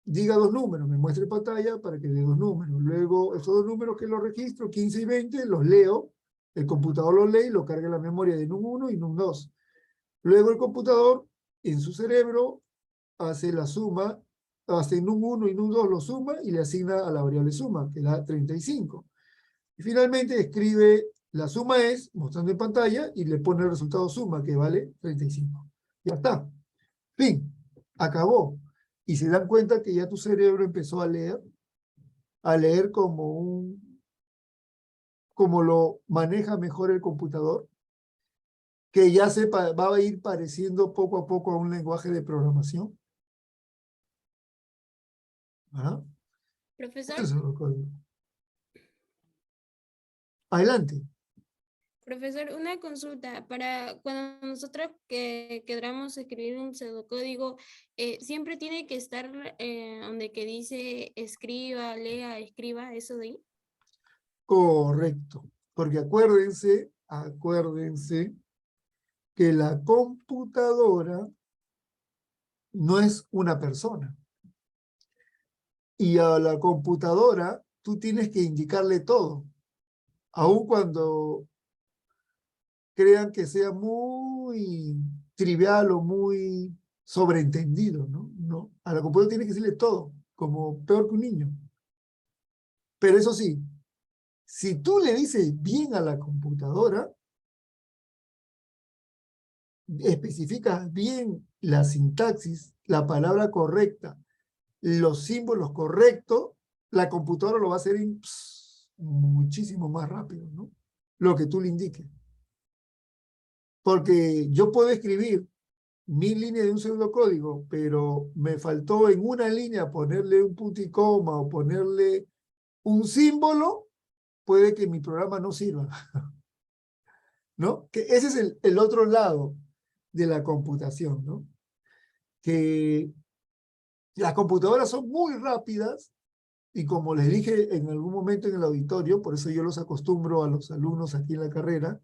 diga 2 números, me muestre pantalla para que dé 2 números. Luego, esos 2 números que los registro, 15 y 20, los leo. El computador los lee y lo carga en la memoria de num1 y num2. Luego el computador, en su cerebro, hace la suma, hace num1 y num2 lo suma y le asigna a la variable suma, que da 35. Y finalmente escribe, la suma es, mostrando en pantalla, y le pone el resultado suma, que vale 35. Ya está. Fin. Acabó. Y se dan cuenta que ya tu cerebro empezó a leer como lo maneja mejor el computador, que ya va a ir pareciendo poco a poco a un lenguaje de programación. ¿Ah? Profesor, Eso es lo que- Adelante. profesor, una consulta. Para cuando nosotros queramos escribir un pseudocódigo, siempre tiene que estar donde que dice escriba, lea, escriba, eso de ahí. Correcto. Porque acuérdense que la computadora no es una persona. Y a la computadora tú tienes que indicarle todo. Aun cuando crean que sea muy trivial o muy sobreentendido, ¿no? No. A la computadora tienes que decirle todo, como peor que un niño. Pero eso sí, si tú le dices bien a la computadora, especificas bien la sintaxis, la palabra correcta, los símbolos correctos, la computadora lo va a hacer muchísimo más rápido, ¿no? Lo que tú le indiques. Porque yo puedo escribir 1000 líneas de un pseudocódigo, pero me faltó en una línea ponerle un punto y coma o ponerle un símbolo, puede que mi programa no sirva. ¿No? Que ese es el otro lado de la computación, ¿no? Que las computadoras son muy rápidas y como les dije en algún momento en el auditorio, por eso yo los acostumbro a los alumnos aquí en la carrera,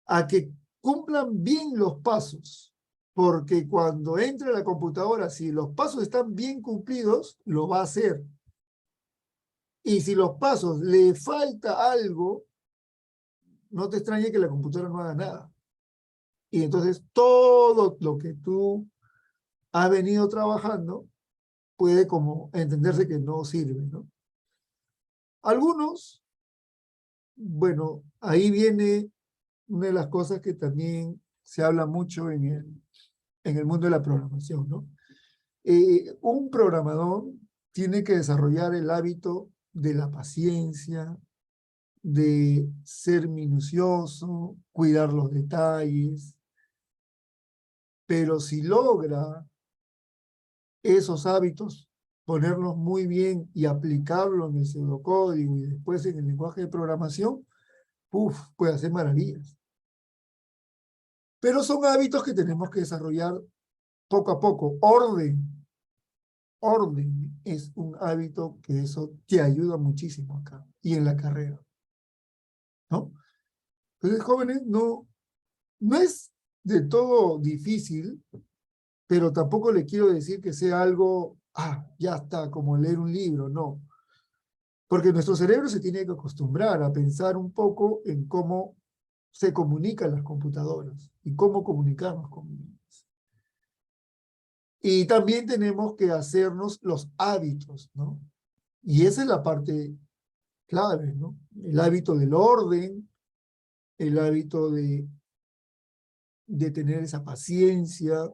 a que cumplan bien los pasos, porque cuando entre la computadora, si los pasos están bien cumplidos, lo va a hacer. Y si los pasos le falta algo, no te extrañe que la computadora no haga nada. Y entonces todo lo que tú has venido trabajando puede como entenderse que no sirve, ¿no? Algunos, bueno, ahí viene una de las cosas que también se habla mucho en el mundo de la programación, ¿no? Un programador tiene que desarrollar el hábito de la paciencia, de ser minucioso, cuidar los detalles, pero si logra esos hábitos, ponerlos muy bien y aplicarlos en el pseudocódigo y después en el lenguaje de programación, puede hacer maravillas. Pero son hábitos que tenemos que desarrollar poco a poco, orden es un hábito que eso te ayuda muchísimo acá y en la carrera, ¿no? Entonces, jóvenes, no es de todo difícil, pero tampoco le quiero decir que sea algo, ya está, como leer un libro, no. Porque nuestro cerebro se tiene que acostumbrar a pensar un poco en cómo se comunican las computadoras y cómo comunicarnos con ellas. Y también tenemos que hacernos los hábitos, ¿no? Y esa es la parte clave, ¿no? El hábito del orden, el hábito de tener esa paciencia,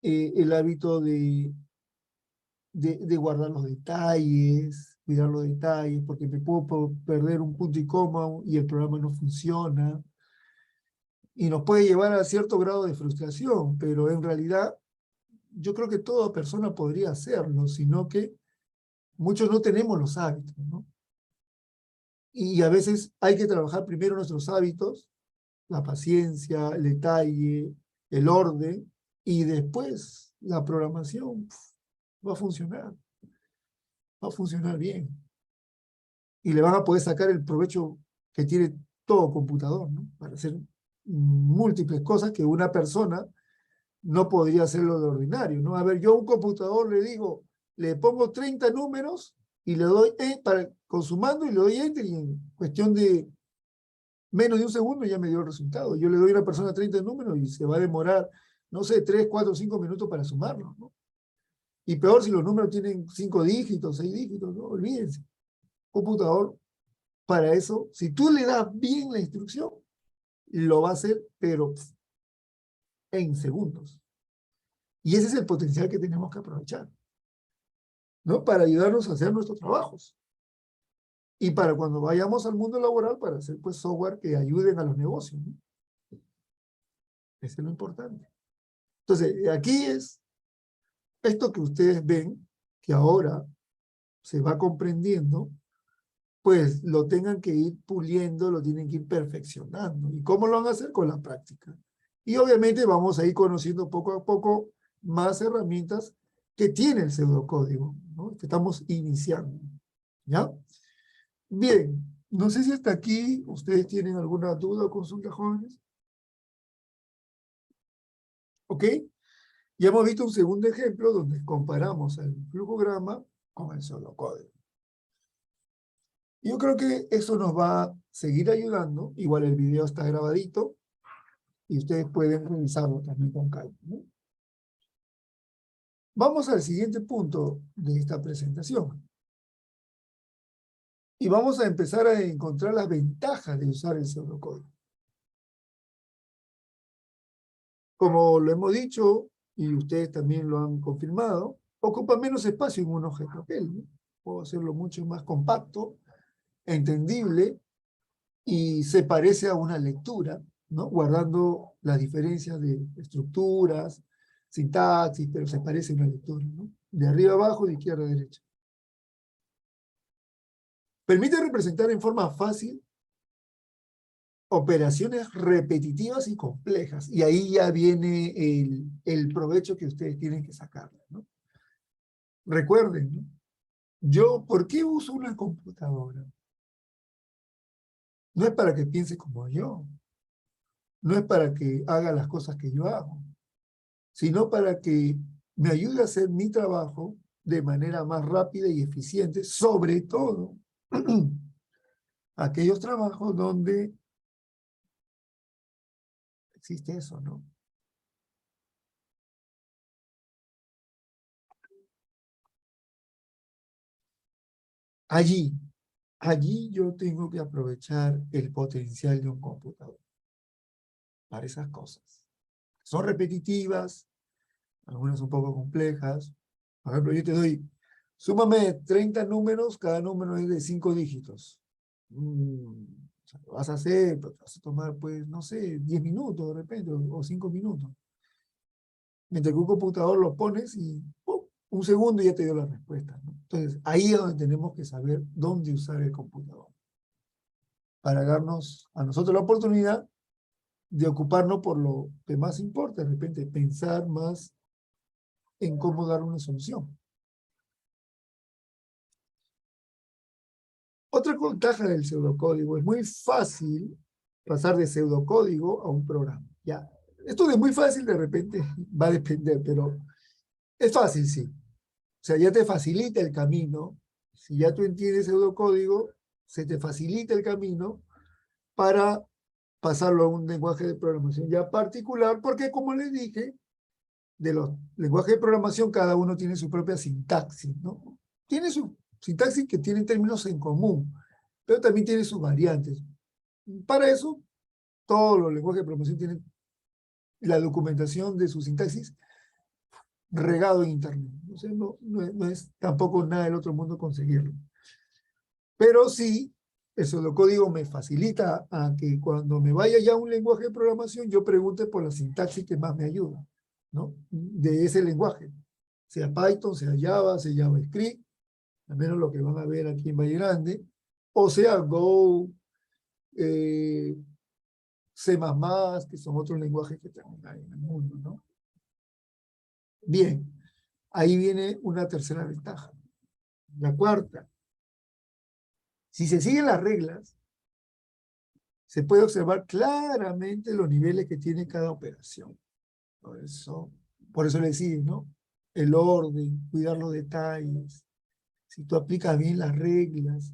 el hábito de guardar los detalles, cuidar los detalles, porque me puedo perder un punto y coma y el programa no funciona. Y nos puede llevar a cierto grado de frustración, pero en realidad yo creo que toda persona podría hacerlo, sino que muchos no tenemos los hábitos, ¿no? Y a veces hay que trabajar primero nuestros hábitos, la paciencia, el detalle, el orden, y después la programación va a funcionar bien. Y le van a poder sacar el provecho que tiene todo computador, ¿no? Para hacer múltiples cosas que una persona no podría hacerlo de ordinario, ¿no? A ver, yo a un computador le digo, le pongo 30 números y le doy con su mando y le doy enter y en cuestión de menos de un segundo ya me dio el resultado. Yo le doy a una persona 30 números y se va a demorar, no sé, 3, 4, 5 minutos para sumarlos, ¿no? Y peor si los números tienen 5 dígitos, 6 dígitos, no, olvídense. Computador, para eso, si tú le das bien la instrucción, lo va a hacer, pero en segundos. Y ese es el potencial que tenemos que aprovechar, ¿no? Para ayudarnos a hacer nuestros trabajos. Y para cuando vayamos al mundo laboral, para hacer pues software que ayuden a los negocios, ¿no? Eso es lo importante. Entonces, aquí es esto que ustedes ven, que ahora se va comprendiendo, pues lo tengan que ir puliendo, lo tienen que ir perfeccionando. ¿Y cómo lo van a hacer? Con la práctica. Y obviamente vamos a ir conociendo poco a poco más herramientas que tiene el pseudocódigo, ¿no? Que estamos iniciando, ¿ya? Bien, no sé si hasta aquí ustedes tienen alguna duda o consulta, jóvenes. ¿Ok? Ya hemos visto un segundo ejemplo donde comparamos el flujograma con el pseudocódigo. Yo creo que eso nos va a seguir ayudando. Igual el video está grabadito y ustedes pueden revisarlo también con calma, ¿no? Vamos al siguiente punto de esta presentación. Y vamos a empezar a encontrar las ventajas de usar el pseudocódigo. Como lo hemos dicho, y ustedes también lo han confirmado, ocupa menos espacio en un hoja de papel, ¿no? Puedo hacerlo mucho más compacto, entendible, y se parece a una lectura, ¿no? Guardando las diferencias de estructuras, sintaxis, pero se parece a una lectura, ¿no? De arriba a abajo, de izquierda a derecha. Permite representar en forma fácil operaciones repetitivas y complejas. Y ahí ya viene el provecho que ustedes tienen que sacarle, ¿no? Recuerden, ¿no? Yo, ¿por qué uso una computadora? No es para que piense como yo. No es para que haga las cosas que yo hago, sino para que me ayude a hacer mi trabajo de manera más rápida y eficiente, sobre todo aquellos trabajos donde existe eso, ¿no? Allí yo tengo que aprovechar el potencial de un computador para esas cosas. Son repetitivas, algunas un poco complejas. Por ejemplo, yo te doy, súmame 30 números, cada número es de 5 dígitos. O sea, lo vas a hacer, pero te vas a tomar, pues, no sé, 10 minutos de repente, o 5 minutos. Mientras que un computador lo pones y ¡pum!, un segundo y ya te dio la respuesta, ¿no? Entonces, ahí es donde tenemos que saber dónde usar el computador. Para darnos a nosotros la oportunidad de ocuparnos por lo que más importa, de repente pensar más en cómo dar una solución. Otra ventaja del pseudocódigo, es muy fácil pasar de pseudocódigo a un programa. Ya, esto de muy fácil de repente va a depender, pero es fácil, sí. O sea, ya te facilita el camino. Si ya tú entiendes pseudocódigo, se te facilita el camino para pasarlo a un lenguaje de programación ya particular, porque como les dije, de los lenguajes de programación cada uno tiene su propia sintaxis, ¿no? Tiene su sintaxis que tiene términos en común, pero también tiene sus variantes. Para eso, todos los lenguajes de programación tienen la documentación de su sintaxis regado en internet. O sea, no es tampoco nada del otro mundo conseguirlo. Pero sí, el pseudocódigo me facilita a que cuando me vaya ya a un lenguaje de programación, yo pregunte por la sintaxis que más me ayuda, ¿no? De ese lenguaje. Sea Python, sea Java, sea JavaScript, al menos lo que van a ver aquí en Valle Grande, o sea Go, C++, que son otros lenguajes que también hay en el mundo, ¿no? Bien, ahí viene una tercera ventaja. La cuarta, si se siguen las reglas, se puede observar claramente los niveles que tiene cada operación. Por eso le sigue, ¿no? El orden, cuidar los detalles. Si tú aplicas bien las reglas,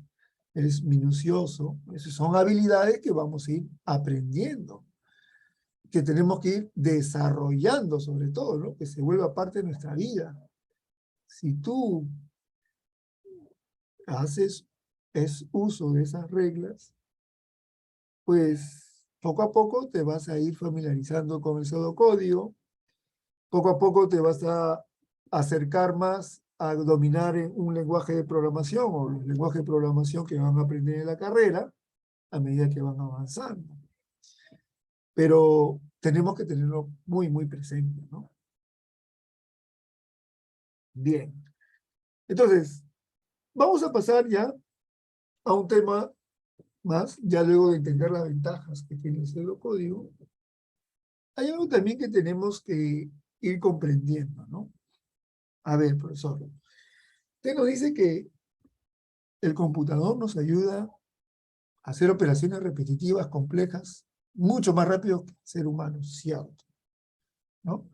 eres minucioso, esas son habilidades que vamos a ir aprendiendo, que tenemos que ir desarrollando sobre todo, ¿no? Que se vuelva parte de nuestra vida. Si tú haces uso de esas reglas, pues poco a poco te vas a ir familiarizando con el pseudocódigo, poco a poco te vas a acercar más a dominar un lenguaje de programación o los lenguajes de programación que van a aprender en la carrera a medida que van avanzando. Pero tenemos que tenerlo muy, muy presente, ¿no? Bien. Entonces, vamos a pasar ya a un tema más, ya luego de entender las ventajas que tiene el pseudocódigo. Hay algo también que tenemos que ir comprendiendo, ¿no? A ver, profesor, usted nos dice que el computador nos ayuda a hacer operaciones repetitivas, complejas, mucho más rápido que el ser humano, ¿cierto? ¿No?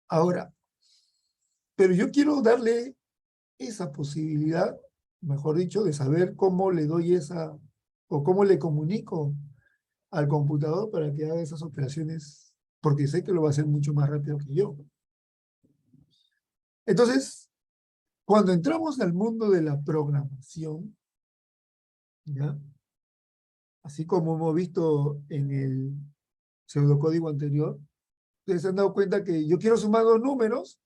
Ahora, pero yo quiero darle esa posibilidad, mejor dicho, de saber cómo le doy esa, o cómo le comunico al computador para que haga esas operaciones, porque sé que lo va a hacer mucho más rápido que yo. Entonces, cuando entramos al mundo de la programación, ¿ya? Así como hemos visto en el pseudocódigo anterior, ustedes se han dado cuenta que yo quiero sumar dos números.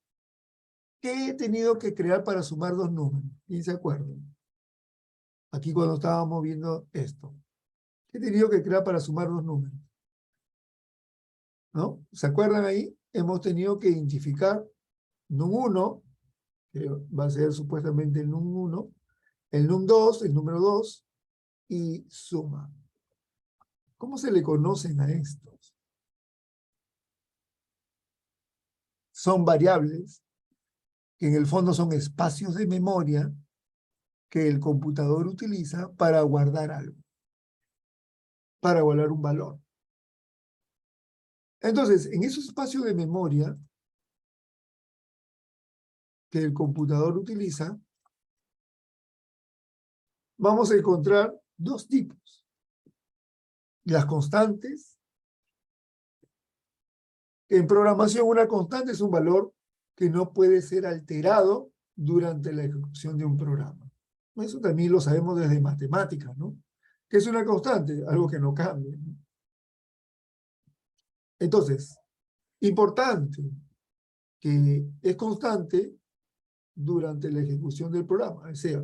¿Qué he tenido que crear para sumar dos números? ¿Quién se acuerda? Aquí cuando estábamos viendo esto. ¿Qué he tenido que crear para sumar dos números? ¿No? ¿Se acuerdan ahí? Hemos tenido que identificar num1, que va a ser supuestamente el num1, el num2, el número 2, y suma. ¿Cómo se le conocen a estos? Son variables que en el fondo son espacios de memoria que el computador utiliza para guardar algo, para guardar un valor. Entonces, en esos espacios de memoria que el computador utiliza, vamos a encontrar dos tipos. Las constantes. En programación, una constante es un valor que no puede ser alterado durante la ejecución de un programa. Eso también lo sabemos desde matemáticas, ¿no? ¿Qué es una constante? Algo que no cambia, ¿no? Entonces, importante, que es constante durante la ejecución del programa. O sea,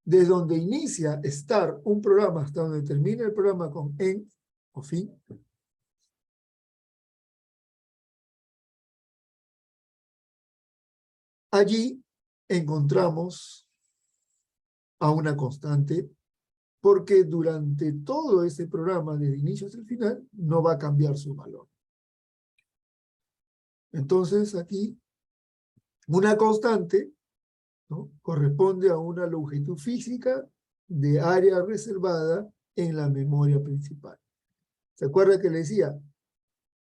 desde donde inicia start un programa hasta donde termina el programa con end o fin, allí encontramos a una constante porque durante todo ese programa, desde inicio hasta el final, no va a cambiar su valor. Entonces, aquí, una constante, ¿no?, corresponde a una longitud física de área reservada en la memoria principal. ¿Se acuerda que le decía?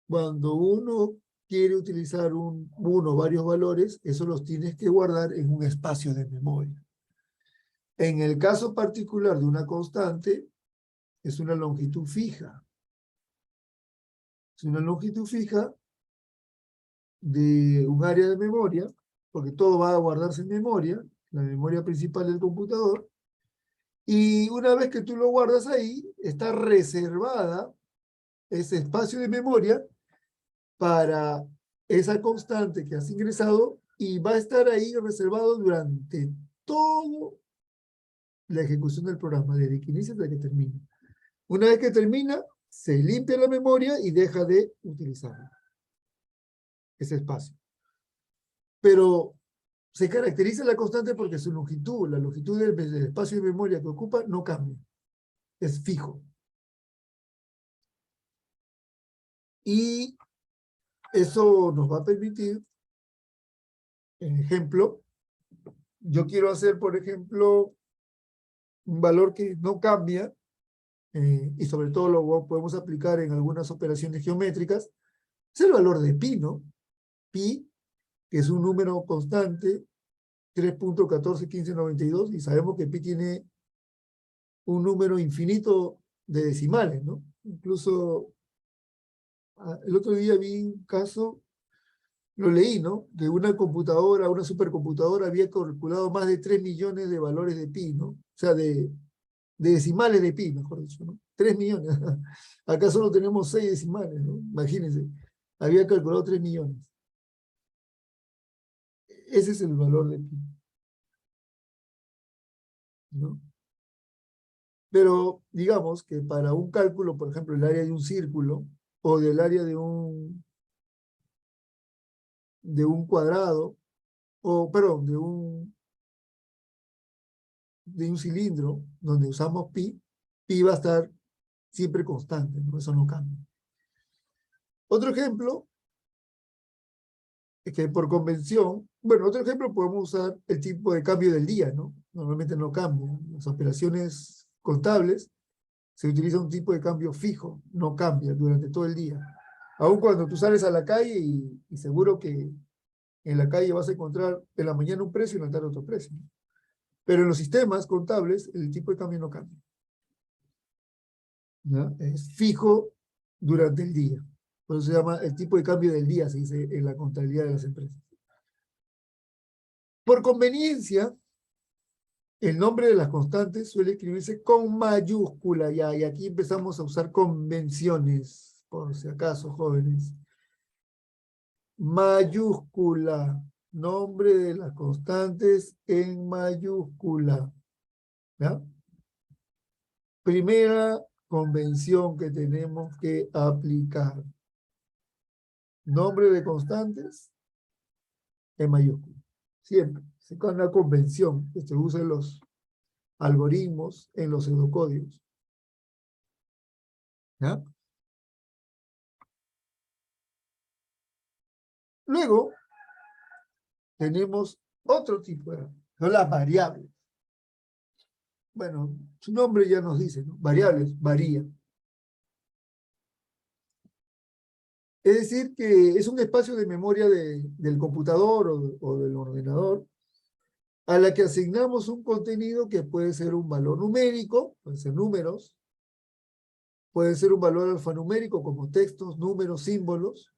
Cuando uno quiere utilizar uno o varios valores, eso los tienes que guardar en un espacio de memoria. En el caso particular de una constante, es una longitud fija. Es una longitud fija de un área de memoria, porque todo va a guardarse en memoria, la memoria principal del computador, y una vez que tú lo guardas ahí, está reservada ese espacio de memoria para esa constante que has ingresado y va a estar ahí reservado durante toda la ejecución del programa, desde que inicia hasta que termina. Una vez que termina, se limpia la memoria y deja de utilizarla, ese espacio. Pero se caracteriza la constante porque su longitud, la longitud del espacio de memoria que ocupa, no cambia. Es fijo. Y eso nos va a permitir, en ejemplo, yo quiero hacer, por ejemplo, un valor que no cambia, y sobre todo lo podemos aplicar en algunas operaciones geométricas, es el valor de pi, ¿no? Pi, que es un número constante, 3.141592, y sabemos que pi tiene un número infinito de decimales, ¿no? Incluso el otro día vi un caso, lo leí, ¿no? De una computadora, una supercomputadora había calculado más de 3 millones de valores de pi, ¿no? O sea, de decimales de pi, mejor dicho, ¿no? 3 millones. Acá solo tenemos 6 decimales, ¿no? Imagínense. Había calculado 3 millones. Ese es el valor de pi, ¿no? Pero digamos que para un cálculo, por ejemplo, el área de un círculo o del área de un cuadrado, o perdón, de un cilindro, donde usamos pi, pi va a estar siempre constante, ¿no? Eso no cambia. Otro ejemplo es que por convención, bueno, otro ejemplo podemos usar el tipo de cambio del día, ¿no? Normalmente no cambia. En las operaciones contables se utiliza un tipo de cambio fijo, no cambia durante todo el día. Aun cuando tú sales a la calle y seguro que en la calle vas a encontrar en la mañana un precio y en la tarde otro precio, ¿no? Pero en los sistemas contables el tipo de cambio no cambia, ¿no? Es fijo durante el día. Por eso se llama el tipo de cambio del día, se dice en la contabilidad de las empresas. Por conveniencia, el nombre de las constantes suele escribirse con mayúscula, ya, y aquí empezamos a usar convenciones, por si acaso, jóvenes. Mayúscula, nombre de las constantes en mayúscula, ¿ya? Primera convención que tenemos que aplicar. Nombre de constantes en mayúscula. Siempre. Es una convención que se usa en los algoritmos, en los pseudocódigos. ¿Ya? Luego, tenemos otro tipo de... Son las variables. Bueno, su nombre ya nos dice, ¿no? Variables, varía. Es decir, que es un espacio de memoria del computador o del ordenador a la que asignamos un contenido que puede ser un valor numérico, pueden ser números, puede ser un valor alfanumérico como textos, números, símbolos,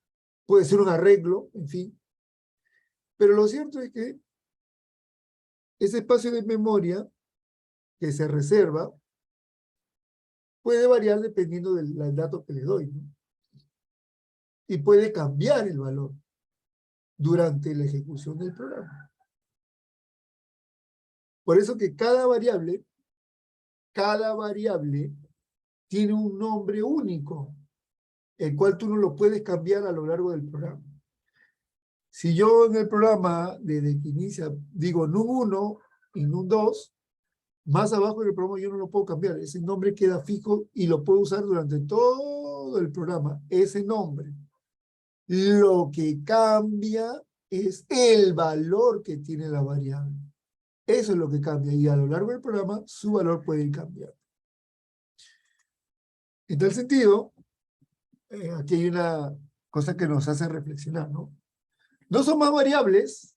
puede ser un arreglo, en fin. Pero lo cierto es que ese espacio de memoria que se reserva puede variar dependiendo del dato que le doy, ¿no? Y puede cambiar el valor durante la ejecución del programa. Por eso que cada variable tiene un nombre único, el cual tú no lo puedes cambiar a lo largo del programa. Si yo en el programa, desde que inicia, digo num1 y num2, Más abajo del programa yo no lo puedo cambiar. Ese nombre queda fijo y lo puedo usar durante todo el programa. Ese nombre. Lo que cambia es el valor que tiene la variable. Eso es lo que cambia. Y a lo largo del programa, su valor puede ir cambiando. En tal sentido, aquí hay una cosa que nos hace reflexionar, ¿no? Dos o más variables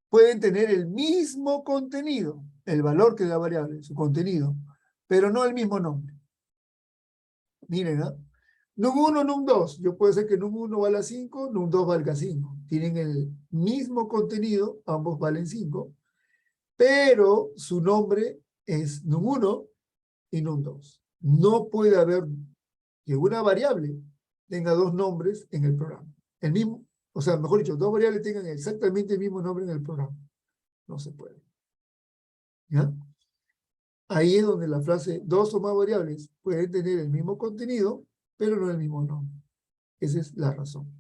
pueden tener el mismo contenido, el valor que da la variable, su contenido, pero no el mismo nombre. Miren, ¿ah? Num1, num2. Yo puedo decir que num1 vale 5, num2 valga 5. Tienen el mismo contenido, ambos valen 5, pero su nombre es num1 y num2. No puede haber que una variable tenga dos nombres en el programa. El mismo, o sea, mejor dicho, dos variables tengan exactamente el mismo nombre en el programa. No se puede. ¿Ya? Ahí es donde la frase dos o más variables pueden tener el mismo contenido, pero no el mismo nombre. Esa es la razón.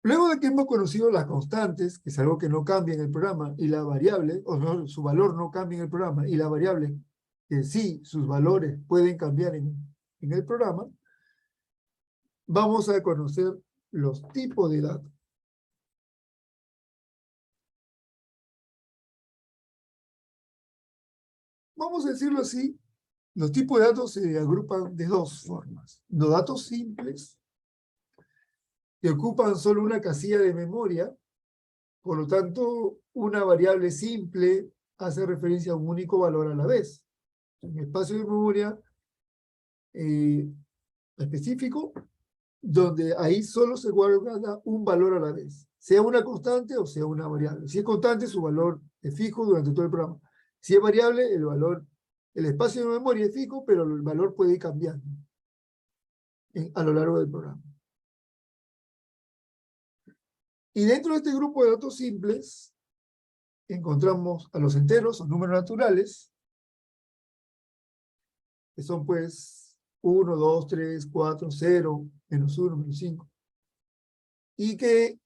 Luego de que hemos conocido las constantes, que es algo que no cambia en el programa, y la variable, o no, su valor no cambia en el programa, y la variable, que sí, sus valores pueden cambiar en el programa, vamos a conocer los tipos de datos. Vamos a decirlo así, los tipos de datos se agrupan de dos formas. Los datos simples, que ocupan solo una casilla de memoria, por lo tanto, una variable simple hace referencia a un único valor a la vez. Un espacio de memoria específico, donde ahí solo se guarda un valor a la vez, sea una constante o sea una variable. Si es constante, su valor es fijo durante todo el programa. Si es variable, el espacio de memoria es fijo, pero el valor puede ir cambiando a lo largo del programa. Y dentro de este grupo de datos simples, encontramos a los enteros o números naturales, que son pues 1, 2, 3, 4, 0, -1, -5. Y que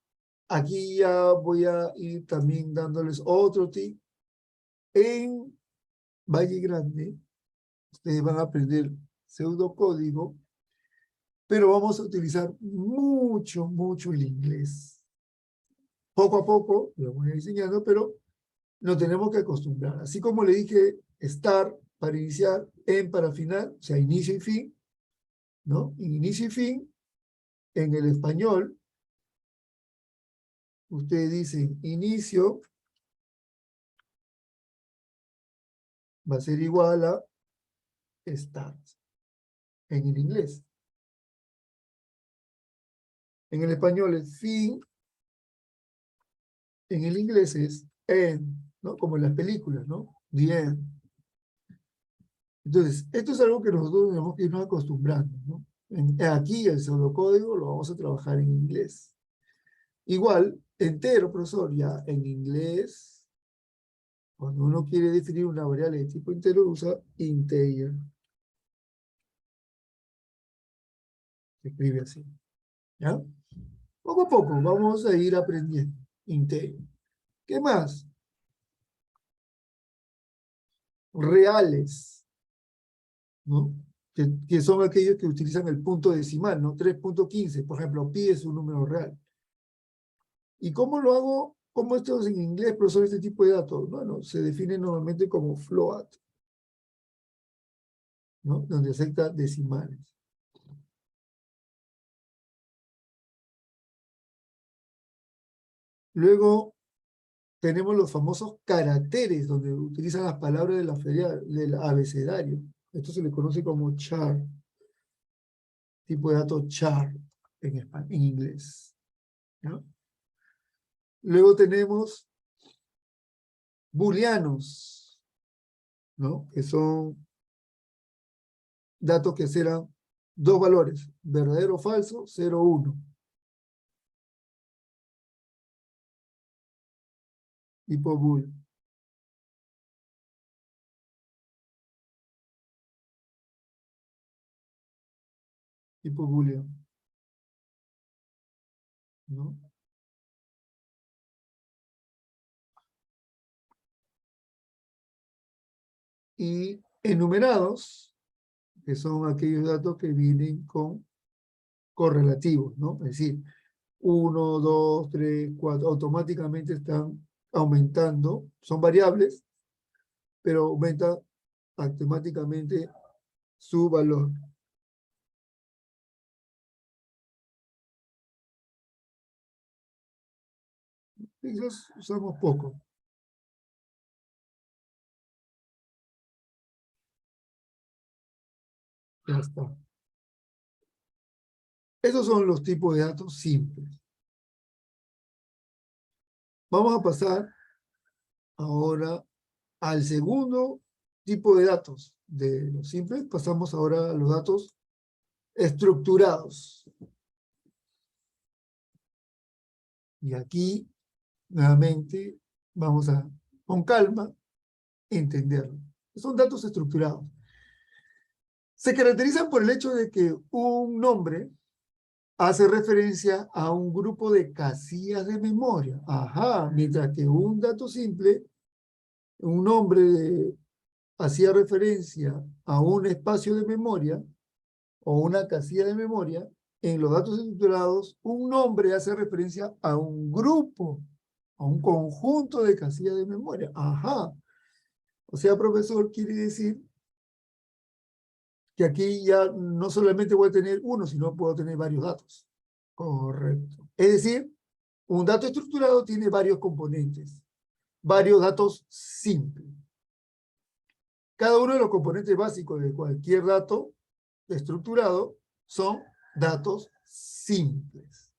aquí ya voy a ir también dándoles otro tip. En Valle Grande, ustedes van a aprender pseudocódigo, pero vamos a utilizar mucho el inglés. Poco a poco lo voy a ir enseñando, pero nos tenemos que acostumbrar. Así como le dije, start para iniciar, end para final, o sea, inicio y fin, ¿no? Inicio y fin, en el español, ustedes dicen inicio, va a ser igual a start, en el inglés. En el español es fin, en el inglés es end, ¿no? Como en las películas, ¿no? The end. Entonces, esto es algo que nosotros tenemos que irnos acostumbrando, ¿no? Aquí el pseudocódigo lo vamos a trabajar en inglés. Igual, entero, profesor, ya en inglés, cuando uno quiere definir una variable de tipo entero, usa integer. Se escribe así, ¿ya? Poco a poco vamos a ir aprendiendo. Integer. ¿Qué más? Reales, ¿no? Que son aquellos que utilizan el punto decimal, ¿no? 3.15, por ejemplo, pi es un número real. ¿Y cómo lo hago? ¿Cómo esto es en inglés, profesor, este tipo de datos? Bueno, se define normalmente como float, ¿no? Donde acepta decimales. Luego tenemos los famosos caracteres, donde utilizan las palabras de del abecedario. Esto se le conoce como char, tipo de dato char en inglés, ¿no? Luego tenemos booleanos, ¿no? Que son datos que serán dos valores, verdadero o falso, 0 o 1. Tipo bool. Tipo boolean, ¿no? y enumerados, que son aquellos datos que vienen con correlativos, ¿no? Es decir, 1, 2, 3, 4, automáticamente están aumentando, son variables, pero aumenta automáticamente su valor. Esos usamos poco. Ya está. Esos son los tipos de datos simples. Vamos a pasar ahora al segundo tipo de datos. De los simples pasamos ahora a los datos estructurados. Y aquí, nuevamente, vamos a, con calma, entenderlo. Son datos estructurados. Se caracterizan por el hecho de que un nombre hace referencia a un grupo de casillas de memoria. Ajá, mientras que un dato simple, un nombre hacía referencia a un espacio de memoria o una casilla de memoria. En los datos estructurados, un nombre hace referencia a un grupo, a un conjunto de casillas de memoria. Ajá. O sea, profesor, quiere decir que aquí ya no solamente voy a tener uno, sino puedo tener varios datos. Correcto. Es decir, un dato estructurado tiene varios componentes, varios datos simples. Cada uno de los componentes básicos de cualquier dato estructurado son datos simples.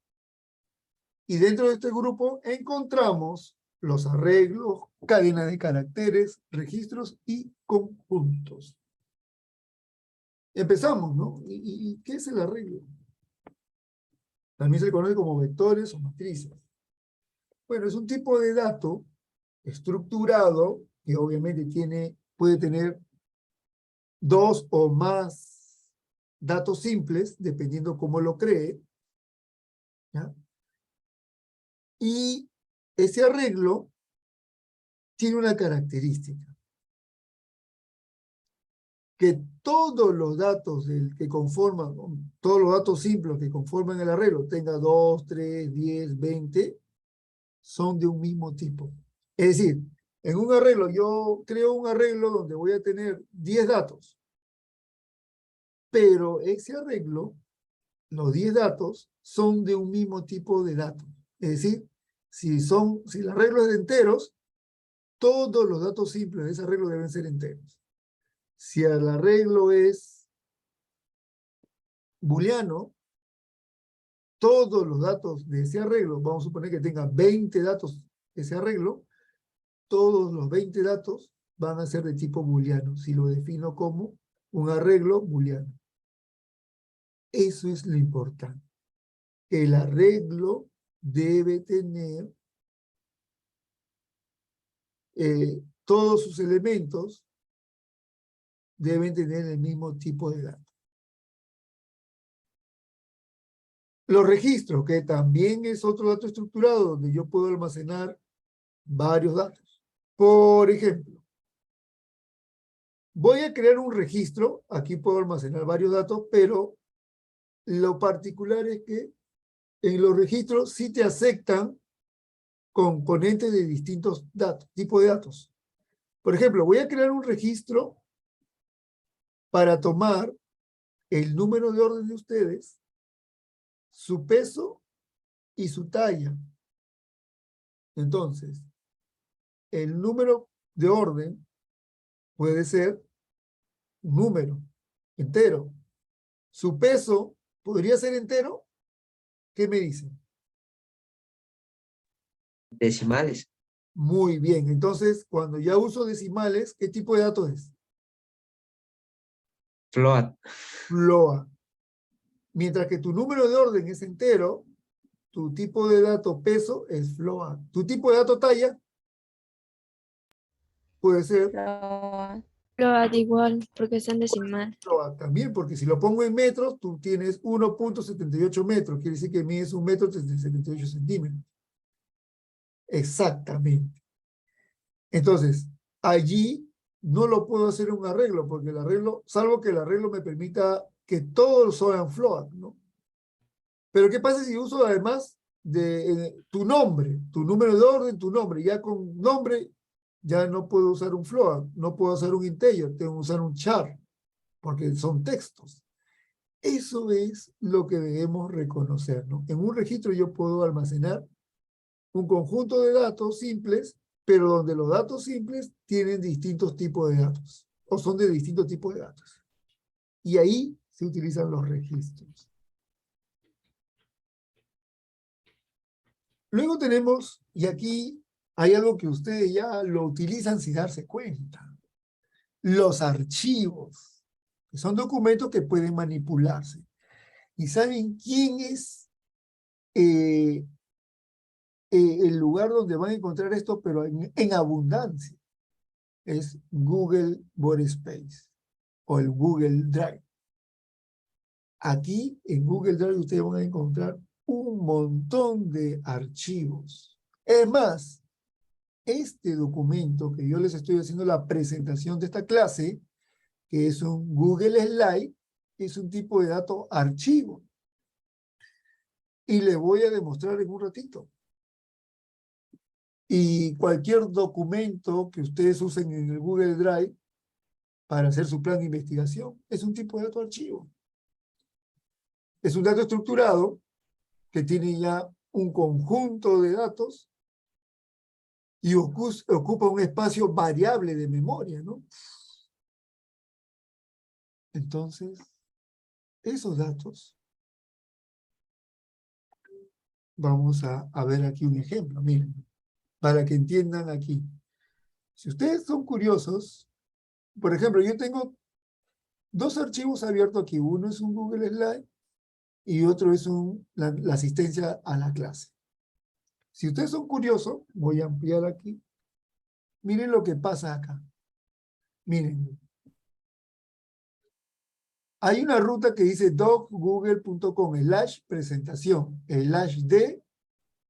Y dentro de este grupo encontramos los arreglos, cadenas de caracteres, registros y conjuntos. Empezamos, ¿no? ¿Y qué es el arreglo? También se le conoce como vectores o matrices. Bueno, es un tipo de dato estructurado que obviamente puede tener dos o más datos simples, dependiendo cómo lo cree, ¿ya? Y ese arreglo tiene una característica, que todos los datos que conforman, todos los datos simples que conforman el arreglo, tenga 2, 3, 10, 20, son de un mismo tipo. Es decir, en un arreglo, yo creo un arreglo donde voy a tener 10 datos, pero ese arreglo, los 10 datos, son de un mismo tipo de datos. Es decir, si el arreglo es de enteros, todos los datos simples de ese arreglo deben ser enteros. Si el arreglo es booleano, todos los datos de ese arreglo, vamos a suponer que tenga 20 datos ese arreglo, todos los 20 datos van a ser de tipo booleano, si lo defino como un arreglo booleano. Eso es lo importante. El arreglo debe tener todos sus elementos deben tener el mismo tipo de datos. Los registros, que también es otro dato estructurado donde yo puedo almacenar varios datos. Por ejemplo, voy a crear un registro, aquí puedo almacenar varios datos, pero lo particular es que en los registros sí te aceptan componentes de distintos tipos de datos. Por ejemplo, voy a crear un registro para tomar el número de orden de ustedes, su peso y su talla. Entonces, el número de orden puede ser un número entero. Su peso podría ser entero. ¿Qué me dicen? Decimales. Muy bien. Entonces, cuando ya uso decimales, ¿qué tipo de dato es? Float. Float. Mientras que tu número de orden es entero, tu tipo de dato peso es float. Tu tipo de dato talla puede ser Float igual, porque es en decimal. float también, porque si lo pongo en metros, tú tienes 1.78 metros. Quiere decir que mides 1,78 m. Exactamente. Entonces, allí no lo puedo hacer un arreglo, porque el arreglo, salvo que el arreglo me permita que todos sean float, ¿no? Pero ¿qué pasa si uso además de tu nombre, tu número de orden, tu nombre? Ya con nombre ya no puedo usar un float, no puedo hacer un integer, tengo que usar un char, porque son textos. Eso es lo que debemos reconocer, ¿no? En un registro yo puedo almacenar un conjunto de datos simples, pero donde los datos simples tienen distintos tipos de datos, o son de distintos tipos de datos. Y ahí se utilizan los registros. Luego tenemos, y aquí hay algo que ustedes ya lo utilizan sin darse cuenta, los archivos, que son documentos que pueden manipularse. ¿Y saben quién es el lugar donde van a encontrar esto, pero en abundancia? Es Google Workspace o el Google Drive. Aquí en Google Drive ustedes van a encontrar un montón de archivos. Es más, este documento que yo les estoy haciendo la presentación de esta clase, que es un Google Slide, es un tipo de dato archivo. Y les voy a demostrar en un ratito. Y cualquier documento que ustedes usen en el Google Drive para hacer su plan de investigación es un tipo de dato archivo. Es un dato estructurado que tiene ya un conjunto de datos y ocupa un espacio variable de memoria, ¿no? Entonces, esos datos, vamos a ver aquí un ejemplo, miren, para que entiendan aquí. Si ustedes son curiosos, por ejemplo, yo tengo dos archivos abiertos aquí. Uno es un Google Slide y otro es la asistencia a la clase. Si ustedes son curiosos, voy a ampliar aquí. Miren lo que pasa acá. Miren. Hay una ruta que dice docgoogle.com/presentación/d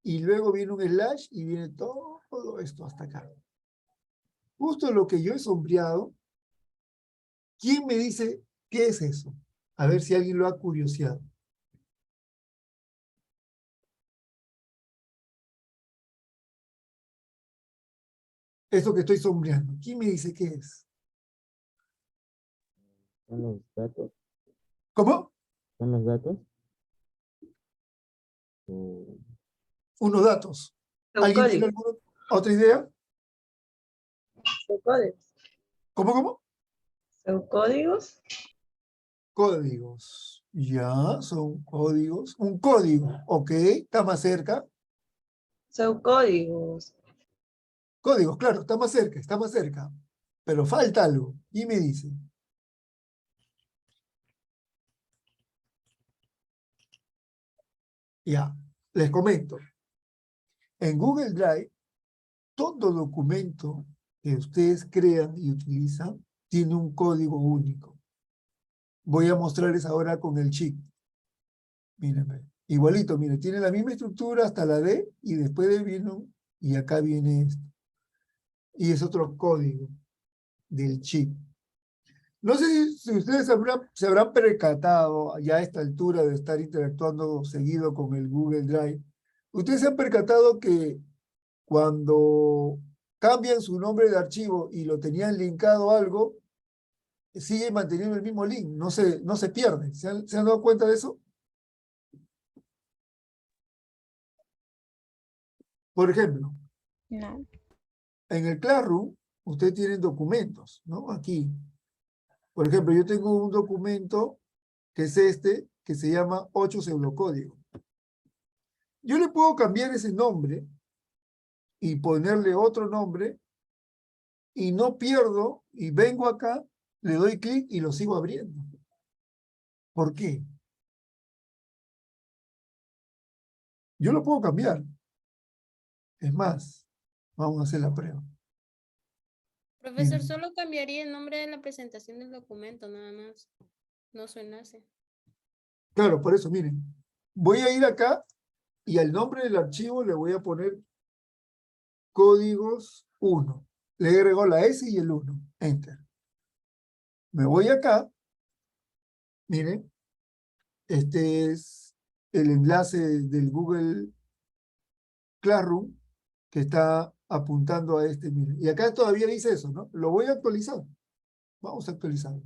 y luego viene un slash y viene todo esto hasta acá. Justo lo que yo he sombreado. ¿Quién me dice qué es eso? A ver si alguien lo ha curioseado. Esto que estoy sombreando. ¿Quién me dice qué es? ¿Son los datos? ¿Cómo? ¿Son los datos? O- Unos datos. ¿Alguien tiene alguna otra idea? Son códigos. ¿Cómo? Son códigos. Códigos. Ya, son códigos. Un código, ok, está más cerca. Son códigos. Códigos, claro, está más cerca. Pero falta algo. ¿Y me dice? Ya, les comento. En Google Drive, todo documento que ustedes crean y utilizan tiene un código único. Voy a mostrarles ahora con el chip. Mírenme. Igualito, miren, tiene la misma estructura hasta la D y después de vino y acá viene esto. Y es otro código del chip. No sé si ustedes se habrán percatado ya a esta altura de estar interactuando seguido con el Google Drive. Ustedes se han percatado que cuando cambian su nombre de archivo y lo tenían linkado a algo, sigue manteniendo el mismo link, no se pierde. ¿Se han dado cuenta de eso? Por ejemplo, No. en el Classroom, ustedes tienen documentos, ¿no? Aquí. Por ejemplo, yo tengo un documento que es este, que se llama 8 pseudocódigo. Yo le puedo cambiar ese nombre y ponerle otro nombre y no pierdo y vengo acá, le doy clic y lo sigo abriendo. ¿Por qué? Yo lo puedo cambiar. Es más, vamos a hacer la prueba. Profesor, Miren. solo cambiaría el nombre de la presentación del documento, nada más. No su enlace. Claro, por eso, miren. Voy a ir acá y al nombre del archivo le voy a poner códigos 1. le agrego la S y el 1, enter. Me voy acá, miren, este es el enlace del Google Classroom que está apuntando a este, miren. Y acá todavía dice eso, ¿no? Lo voy a actualizar. Vamos a actualizarlo.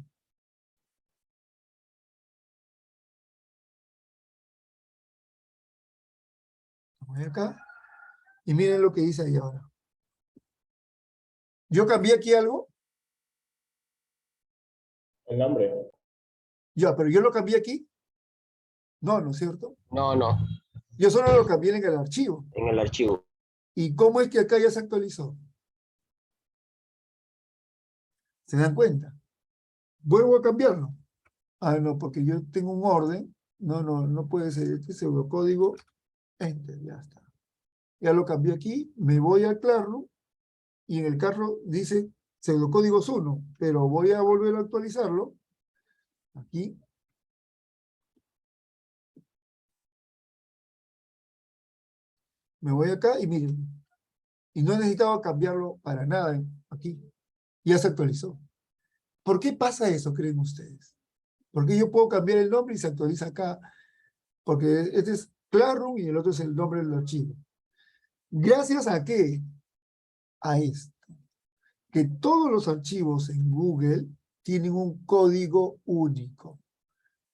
Voy acá y miren lo que dice ahí ahora. Yo cambié aquí algo, El nombre. ya, pero yo lo cambié aquí. No, ¿no es cierto? No, no, Yo solo lo cambié en el archivo. en el archivo. ¿Y cómo es que acá ya se actualizó? ¿Se dan cuenta? Vuelvo a cambiarlo. Ah, no, porque yo tengo un orden. No puede ser. Este pseudocódigo, enter, ya está. Ya lo cambié aquí, me voy a Classroom y en el carro dice pseudocódigos 1, pero voy a volver a actualizarlo. Aquí. Me voy acá y miren. Y no he necesitado cambiarlo para nada aquí. Ya se actualizó. ¿Por qué pasa eso, creen ustedes? Porque yo puedo cambiar el nombre y se actualiza acá. Porque este es Classroom y el otro es el nombre del archivo. ¿Gracias a qué? A esto. Que todos los archivos en Google tienen un código único.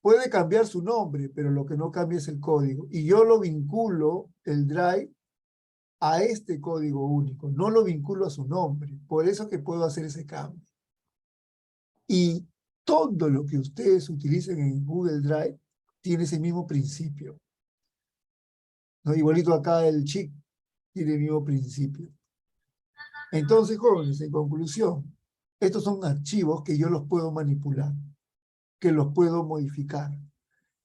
Puede cambiar su nombre, pero lo que no cambia es el código. Y yo lo vinculo, el Drive, a este código único. No lo vinculo a su nombre. Por eso que puedo hacer ese cambio. Y todo lo que ustedes utilicen en Google Drive tiene ese mismo principio. ¿No? Igualito acá el chip tiene el mismo principio. Entonces, jóvenes, en conclusión, estos son archivos que yo los puedo manipular, que los puedo modificar.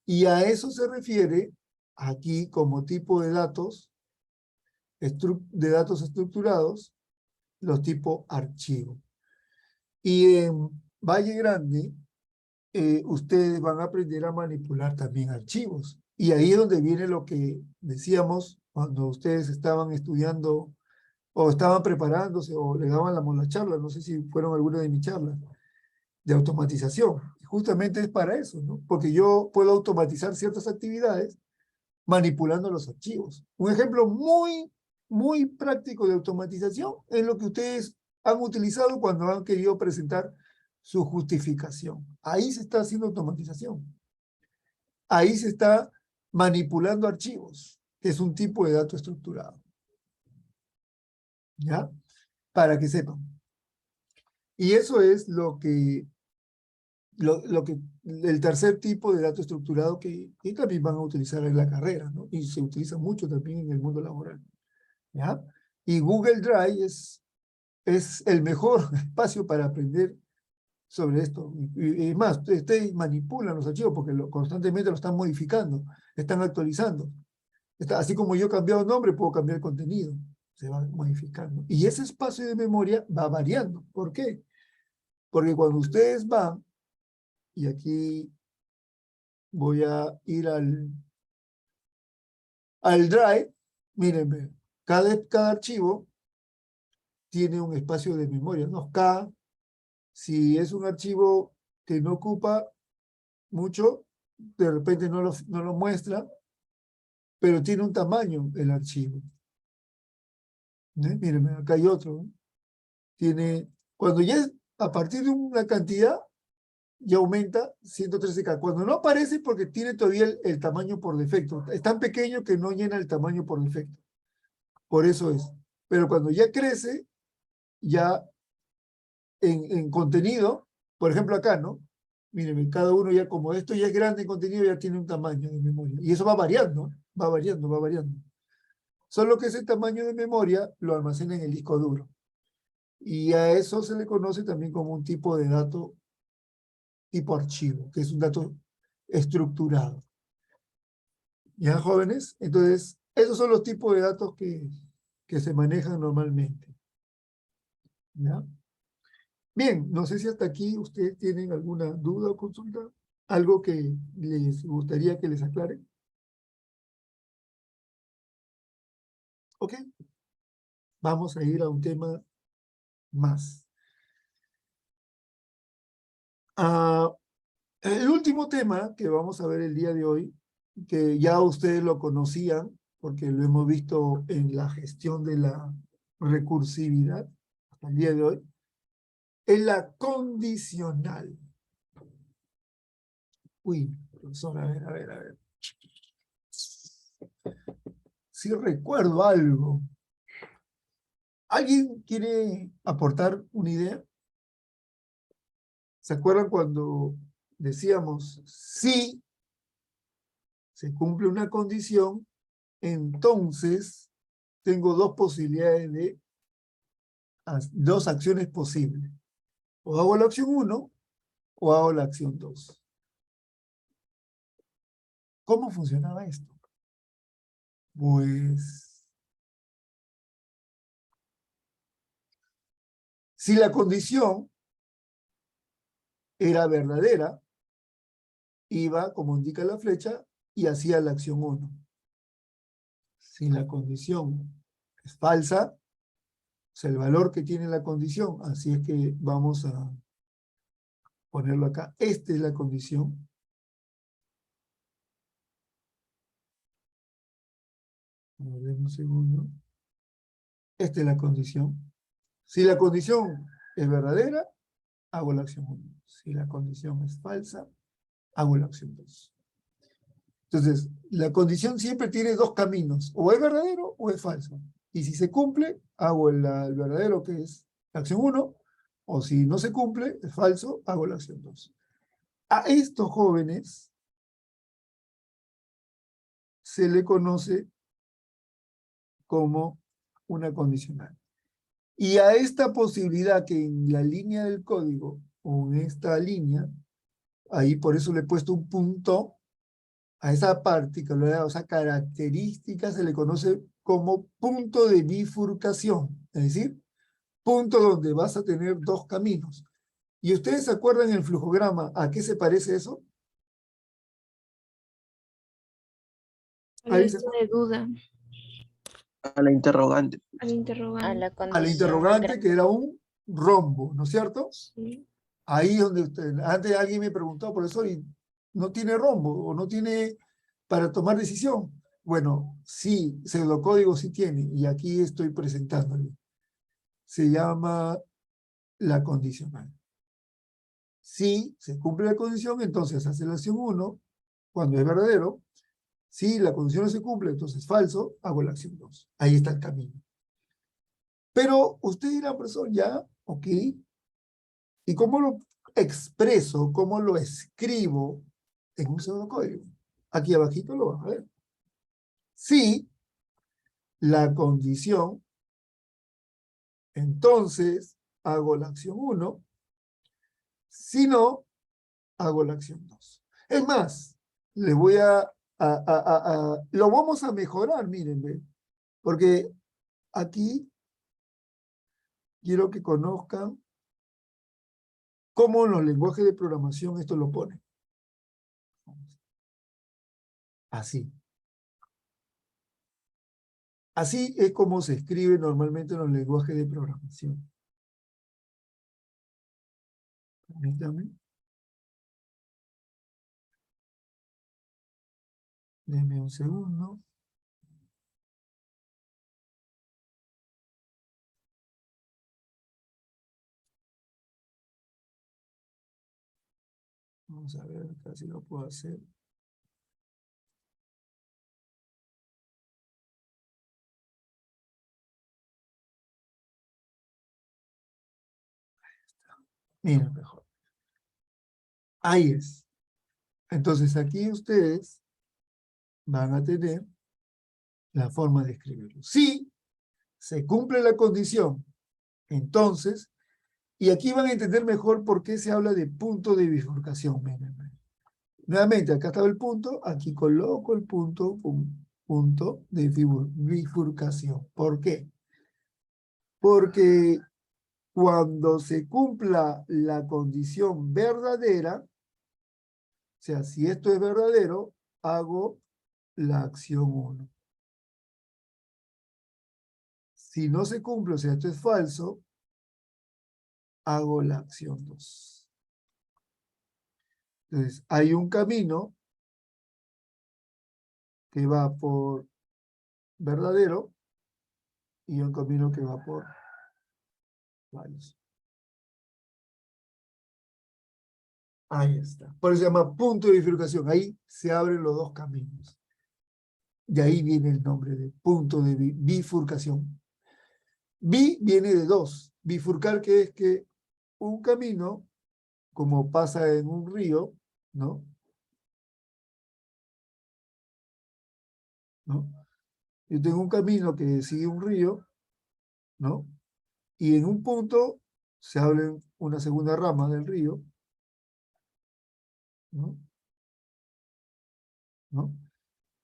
Y a eso se refiere aquí como tipo de datos estructurados, los tipos archivos. Y en Valle Grande, ustedes van a aprender a manipular también archivos. Y ahí es donde viene lo que decíamos cuando ustedes estaban estudiando o estaban preparándose o le daban la charla, no sé si fueron algunas de mis charlas, de automatización. Y justamente es para eso, ¿no? Porque yo puedo automatizar ciertas actividades manipulando los archivos. Un ejemplo muy práctico de automatización es lo que ustedes han utilizado cuando han querido presentar su justificación. Ahí se está haciendo automatización. Ahí se está manipulando archivos, que es un tipo de dato estructurado. ¿Ya? Para que sepan. Y eso es lo que el tercer tipo de dato estructurado que también van a utilizar en la carrera, ¿no? Y se utiliza mucho también en el mundo laboral. ¿Ya? Y Google Drive es el mejor espacio para aprender sobre esto. Y más, ustedes manipulan los archivos porque constantemente lo están modificando, están actualizando. Así como yo he cambiado nombre, puedo cambiar el contenido. Se va modificando. Y ese espacio de memoria va variando. ¿Por qué? Porque cuando ustedes van, y aquí voy a ir al Drive, mírenme, cada archivo tiene un espacio de memoria, ¿no? Si es un archivo que no ocupa mucho, de repente no lo muestra, pero tiene un tamaño el archivo. Mírenme, acá hay otro. Cuando ya es a partir de una cantidad, ya aumenta 113K. Cuando no aparece porque tiene todavía el tamaño por defecto. Es tan pequeño que no llena el tamaño por defecto. Por eso es. Pero cuando ya crece, ya en contenido, por ejemplo acá, ¿no? Mírenme, cada uno ya como esto ya es grande en contenido, ya tiene un tamaño de memoria. Y eso va variando, va variando, va variando. Solo que ese tamaño de memoria lo almacena en el disco duro. Y a eso se le conoce también como un tipo de dato tipo archivo, que es un dato estructurado. ¿Ya, jóvenes? Entonces, esos son los tipos de datos que se manejan normalmente. ¿Ya? Bien, no sé si hasta aquí ustedes tienen alguna duda o consulta, algo que les gustaría que les aclare. Ok, vamos a ir a un tema más. Ah, el último tema que vamos a ver el día de hoy, que ya ustedes lo conocían, porque lo hemos visto en la gestión de la recursividad hasta el día de hoy, es la condicional. Uy, profesor, a ver. Sí recuerdo algo. ¿Alguien quiere aportar una idea? ¿Se acuerdan cuando decíamos si se cumple una condición, entonces tengo dos posibilidades de dos acciones posibles? O hago la opción 1 o hago la acción 2. ¿Cómo funcionaba esto? Pues, si la condición era verdadera, iba, como indica la flecha, y hacía la acción 1. Si la condición es falsa, o sea, el valor que tiene la condición, así es que vamos a ponerlo acá. Esta es la condición. A ver, un segundo. Esta es la condición. Si la condición es verdadera, hago la acción 1. Si la condición es falsa, hago la acción 2. Entonces, la condición siempre tiene dos caminos. O es verdadero o es falso. Y si se cumple, hago el verdadero, que es la acción 1. O si no se cumple, es falso, hago la acción 2. A estos jóvenes se le conoce como una condicional. Y a esta posibilidad que en la línea del código, o en esta línea, ahí por eso le he puesto un punto, a esa particularidad, o esa característica se le conoce como punto de bifurcación, es decir, punto donde vas a tener dos caminos. ¿Y ustedes se acuerdan en el flujograma a qué se parece eso? Ahí se- De duda, A la interrogante. al A interrogante. la a la condición interrogante, que era un rombo, ¿no es cierto? Sí. Ahí donde antes alguien me preguntó, profesor, ¿y no tiene rombo o no tiene para tomar decisión? Bueno, sí, pseudocódigo sí tiene, y aquí estoy presentándole. Se llama la condicional. Si se cumple la condición, entonces hace la acción 1, cuando es verdadero. Si la condición no se cumple, entonces falso, hago la acción 2. Ahí está el camino. Pero usted dirá, profesor, ya, ok, ¿y cómo lo expreso, cómo lo escribo en un pseudocódigo? Aquí abajito lo van a ver. Si la condición, entonces hago la acción 1. Si no, hago la acción 2. Es más, le voy lo vamos a mejorar, miren, ¿ve? Porque aquí quiero que conozcan cómo en los lenguajes de programación esto lo ponen. Así. Así es como se escribe normalmente en los lenguajes de programación. Permítanme. Denme un segundo. Vamos a ver acá si lo puedo hacer. Miren mejor. Ahí es. Entonces aquí ustedes van a tener la forma de escribirlo. Si se cumple la condición, entonces, y aquí van a entender mejor por qué se habla de punto de bifurcación. Miren. Nuevamente, acá estaba el punto, aquí coloco el punto, punto de bifurcación. ¿Por qué? Porque cuando se cumpla la condición verdadera, o sea, si esto es verdadero, hago la acción 1. Si no se cumple, o sea, esto es falso, hago la acción 2. Entonces, hay un camino que va por verdadero y un camino que va por falso. Ahí está. Por eso se llama punto de bifurcación. Ahí se abren los dos caminos. De ahí viene el nombre de punto de bifurcación. Bi viene de dos. Bifurcar, que es que un camino, como pasa en un río, ¿no? Yo tengo un camino que sigue un río, ¿no? Y en un punto se abre una segunda rama del río, ¿no? ¿No?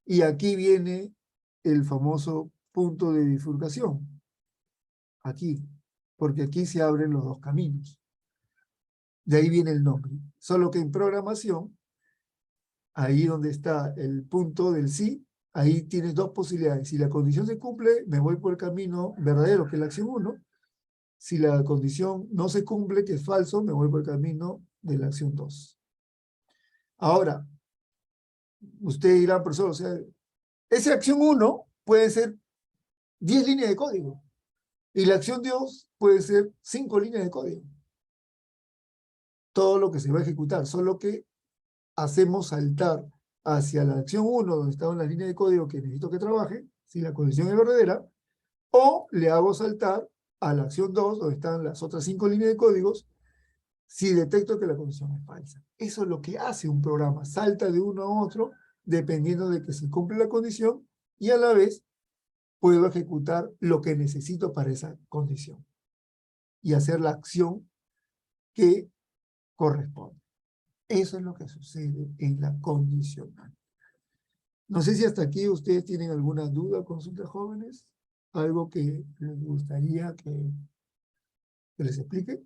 Y aquí viene el famoso punto de bifurcación. Aquí, porque aquí se abren los dos caminos. De ahí viene el nombre. Solo que en programación, ahí donde está el punto del sí, ahí tienes dos posibilidades. Si la condición se cumple, me voy por el camino verdadero, que es la acción 1. Si la condición no se cumple, que es falso, me voy por el camino de la acción 2. Ahora, usted dirá, profesor, o sea, esa acción 1 puede ser 10 líneas de código. Y la acción 2 puede ser 5 líneas de código. Todo lo que se va a ejecutar, solo que hacemos saltar hacia la acción 1, donde están las líneas de código que necesito que trabaje, si la condición es verdadera, o le hago saltar a la acción 2, donde están las otras 5 líneas de códigos, si detecto que la condición es falsa. Eso es lo que hace un programa, salta de uno a otro, dependiendo de que se cumple la condición, y a la vez puedo ejecutar lo que necesito para esa condición, y hacer la acción que corresponde. Eso es lo que sucede en la condicional. No sé si hasta aquí ustedes tienen alguna duda, consulta, jóvenes, algo que les gustaría que les explique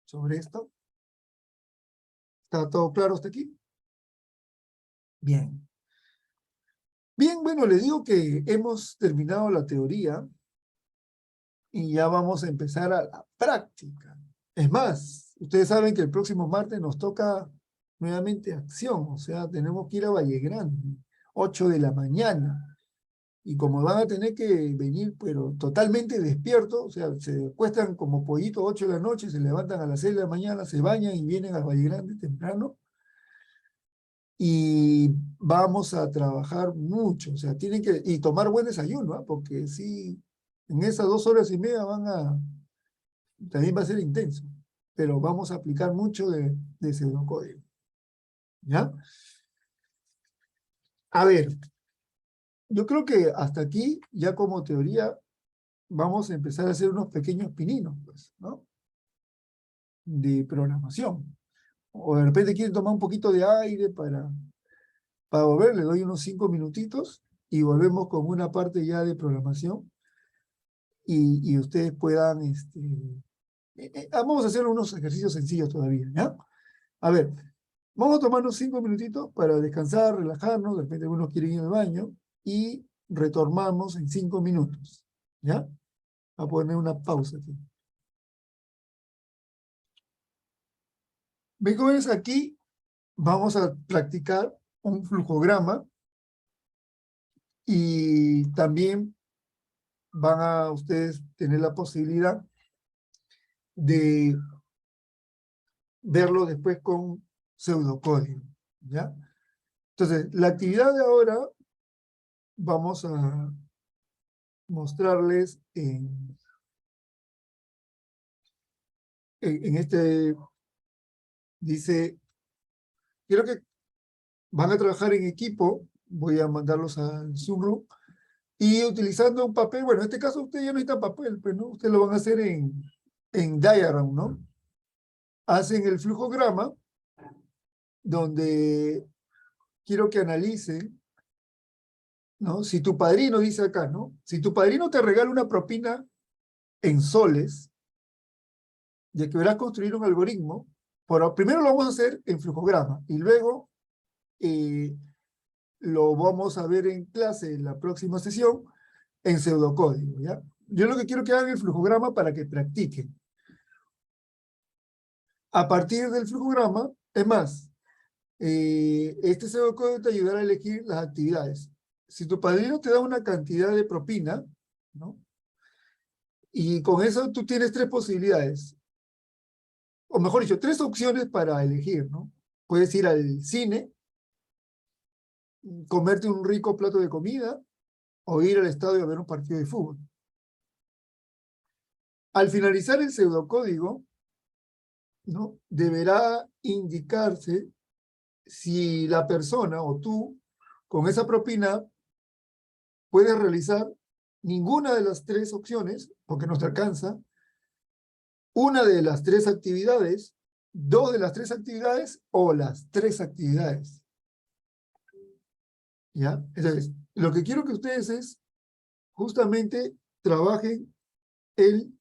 sobre esto. ¿Está todo claro hasta aquí? Bien. Bien, bueno, les digo que hemos terminado la teoría y ya vamos a empezar a la práctica. Es más, ustedes saben que el próximo martes nos toca nuevamente acción, o sea, tenemos que ir a Valle Grande, 8 de la mañana. Y como van a tener que venir, pero totalmente despiertos, o sea, se acuestan como pollitos 8 de la noche, se levantan a las 6 de la mañana, se bañan y vienen a Valle Grande temprano. Y vamos a trabajar mucho, o sea, tienen que, y tomar buen desayuno, ¿eh? Porque sí, en esas 2 horas y media también va a ser intenso, pero vamos a aplicar mucho de pseudocódigo. ¿Ya? A ver, yo creo que hasta aquí, ya como teoría, vamos a empezar a hacer unos pequeños pininos, pues, ¿no? De programación. O de repente quieren tomar un poquito de aire para volver, le doy unos 5 minutitos y volvemos con una parte ya de programación y ustedes puedan, vamos a hacer unos ejercicios sencillos todavía, ¿ya? A ver, vamos a tomarnos 5 minutitos para descansar, relajarnos, de repente algunos quieren ir al baño y retornamos en 5 minutos, ¿ya? Voy a poner una pausa aquí. Ven, jóvenes, aquí vamos a practicar un flujograma y también van a ustedes tener la posibilidad de verlo después con pseudocódigo, ¿ya? Entonces, la actividad de ahora vamos a mostrarles en este, dice, quiero que van a trabajar en equipo, voy a mandarlos al Zoom Room, y utilizando un papel, bueno, en este caso ustedes ya no necesitan papel, pero ¿no? Ustedes lo van a hacer en Diagram, ¿no? Hacen el flujograma, donde quiero que analicen, ¿no? Si tu padrino, dice acá, ¿no? Si tu padrino te regala una propina en soles, ya que verás construir un algoritmo, primero lo vamos a hacer en flujograma, y luego lo vamos a ver en clase en la próxima sesión en pseudocódigo, ¿ya? Yo lo que quiero que hagan el flujograma para que practiquen. A partir del flujograma, es más, este pseudocódigo te ayudará a elegir las actividades. Si tu padrino te da una cantidad de propina, ¿no? Y con eso tú tienes tres posibilidades, o mejor dicho, tres opciones para elegir, ¿no? Puedes ir al cine, comerte un rico plato de comida, o ir al estadio a ver un partido de fútbol. Al finalizar el pseudocódigo, ¿no? Deberá indicarse si la persona o tú, con esa propina, puedes realizar ninguna de las tres opciones, porque no te alcanza, una de las tres actividades, dos de las tres actividades o las tres actividades. ¿Ya? Entonces, lo que quiero que ustedes es justamente trabajen el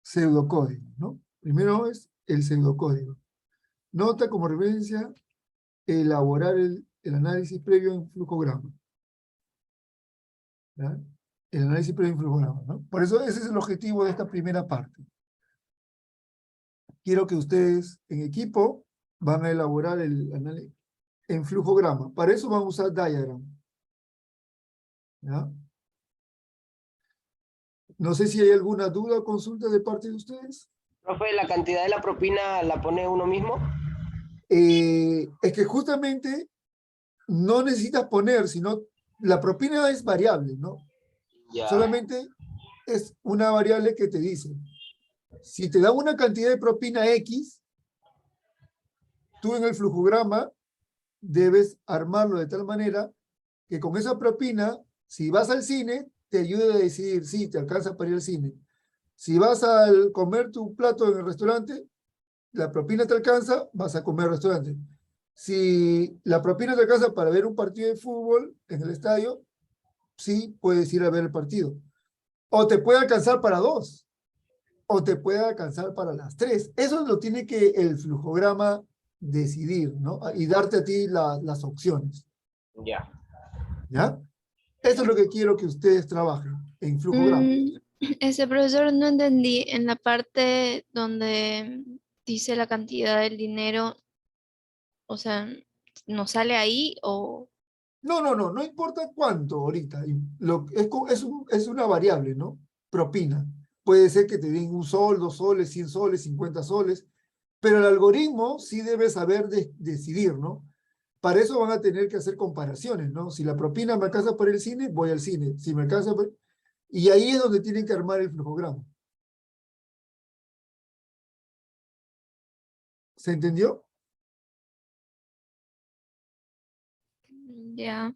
pseudocódigo, ¿no? Primero es el pseudocódigo. Nota como referencia elaborar el análisis previo en flujograma. ¿Ya? El análisis previo en flujograma, ¿no? Por eso ese es el objetivo de esta primera parte. Quiero que ustedes en equipo van a elaborar el análisis en flujograma. Para eso van a usar diagram. ¿Ya? No sé si hay alguna duda o consulta de parte de ustedes. Profe, ¿la cantidad de la propina la pone uno mismo? Es que justamente no necesitas poner, sino la propina es variable, ¿no? Ya. Solamente es una variable que te dice, si te da una cantidad de propina X, tú en el flujograma debes armarlo de tal manera que con esa propina, si vas al cine, te ayude a decidir si te alcanza para ir al cine. Si vas a comer tu plato en el restaurante, la propina te alcanza, vas a comer al restaurante. Si la propina te alcanza para ver un partido de fútbol en el estadio, sí puedes ir a ver el partido. O te puede alcanzar para dos, o te puede alcanzar para las tres. Eso lo tiene que el flujograma decidir, ¿no? Y darte a ti las opciones. Ya. ¿Ya? Eso es lo que quiero que ustedes trabajen en flujograma. Ese profesor, no entendí en la parte donde dice la cantidad del dinero, o sea, ¿nos sale ahí o...? No importa cuánto ahorita. Es una variable, ¿no? Propina. Puede ser que te den 1 sol, 2 soles, 100 soles, 50 soles, pero el algoritmo sí debe saber decidir, ¿no? Para eso van a tener que hacer comparaciones, ¿no? Si la propina me alcanza para el cine, voy al cine. Si me alcanza para... Y ahí es donde tienen que armar el flujograma. ¿Se entendió? Ya.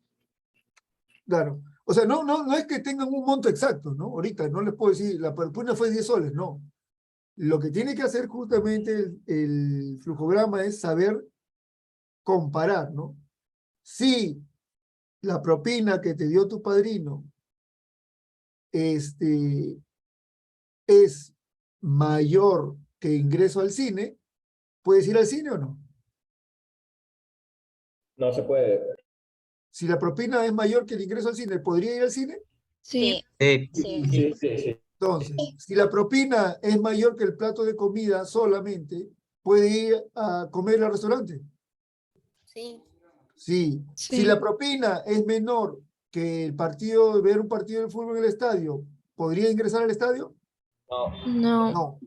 Claro. O sea, no es que tengan un monto exacto, ¿no? Ahorita no les puedo decir, la propina fue 10 soles, no. Lo que tiene que hacer justamente el flujograma es saber comparar, ¿no? Si la propina que te dio tu padrino es mayor que ingreso al cine, ¿puedes ir al cine o no? No se puede. Si la propina es mayor que el ingreso al cine, ¿podría ir al cine? Sí. Sí, Sí, sí, sí. Entonces, si la propina es mayor que el plato de comida solamente, ¿puede ir a comer al restaurante? Sí. Sí. Si Sí. la propina es menor que el partido, ver un partido de fútbol en el estadio, ¿podría ingresar al estadio? No. No. No.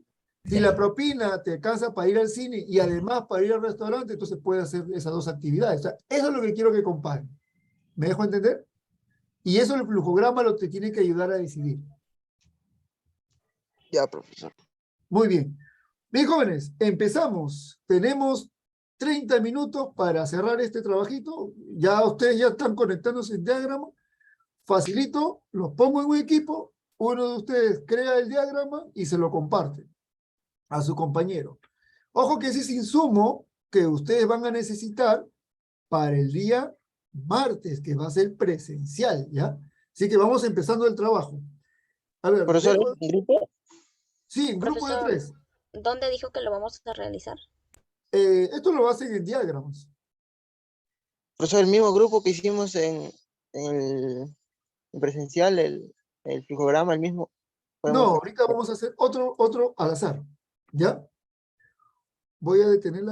Si la propina te alcanza para ir al cine y además para ir al restaurante, entonces puede hacer esas dos actividades. O sea, eso es lo que quiero que comparen. ¿Me dejo entender? Y eso el flujograma lo te tiene que ayudar a decidir. Ya, profesor. Muy bien. Bien, jóvenes, empezamos. Tenemos 30 minutos para cerrar este trabajito. Ya ustedes ya están conectándose en diagrama. Facilito, los pongo en un equipo. Uno de ustedes crea el diagrama y se lo comparte a su compañero. Ojo que ese es insumo que ustedes van a necesitar para el día martes, que va a ser presencial, ¿ya? Así que vamos empezando el trabajo. A ver, Profesor, ¿en grupo? sí, en grupo de Profesor, 3. ¿dónde dijo que lo vamos a realizar? Esto lo hacen en diagramas. Profesor, el mismo grupo que hicimos en en presencial, el flujograma, el mismo. No, Podemos ahorita vamos a hacer otro al azar, ¿ya? Voy a detener la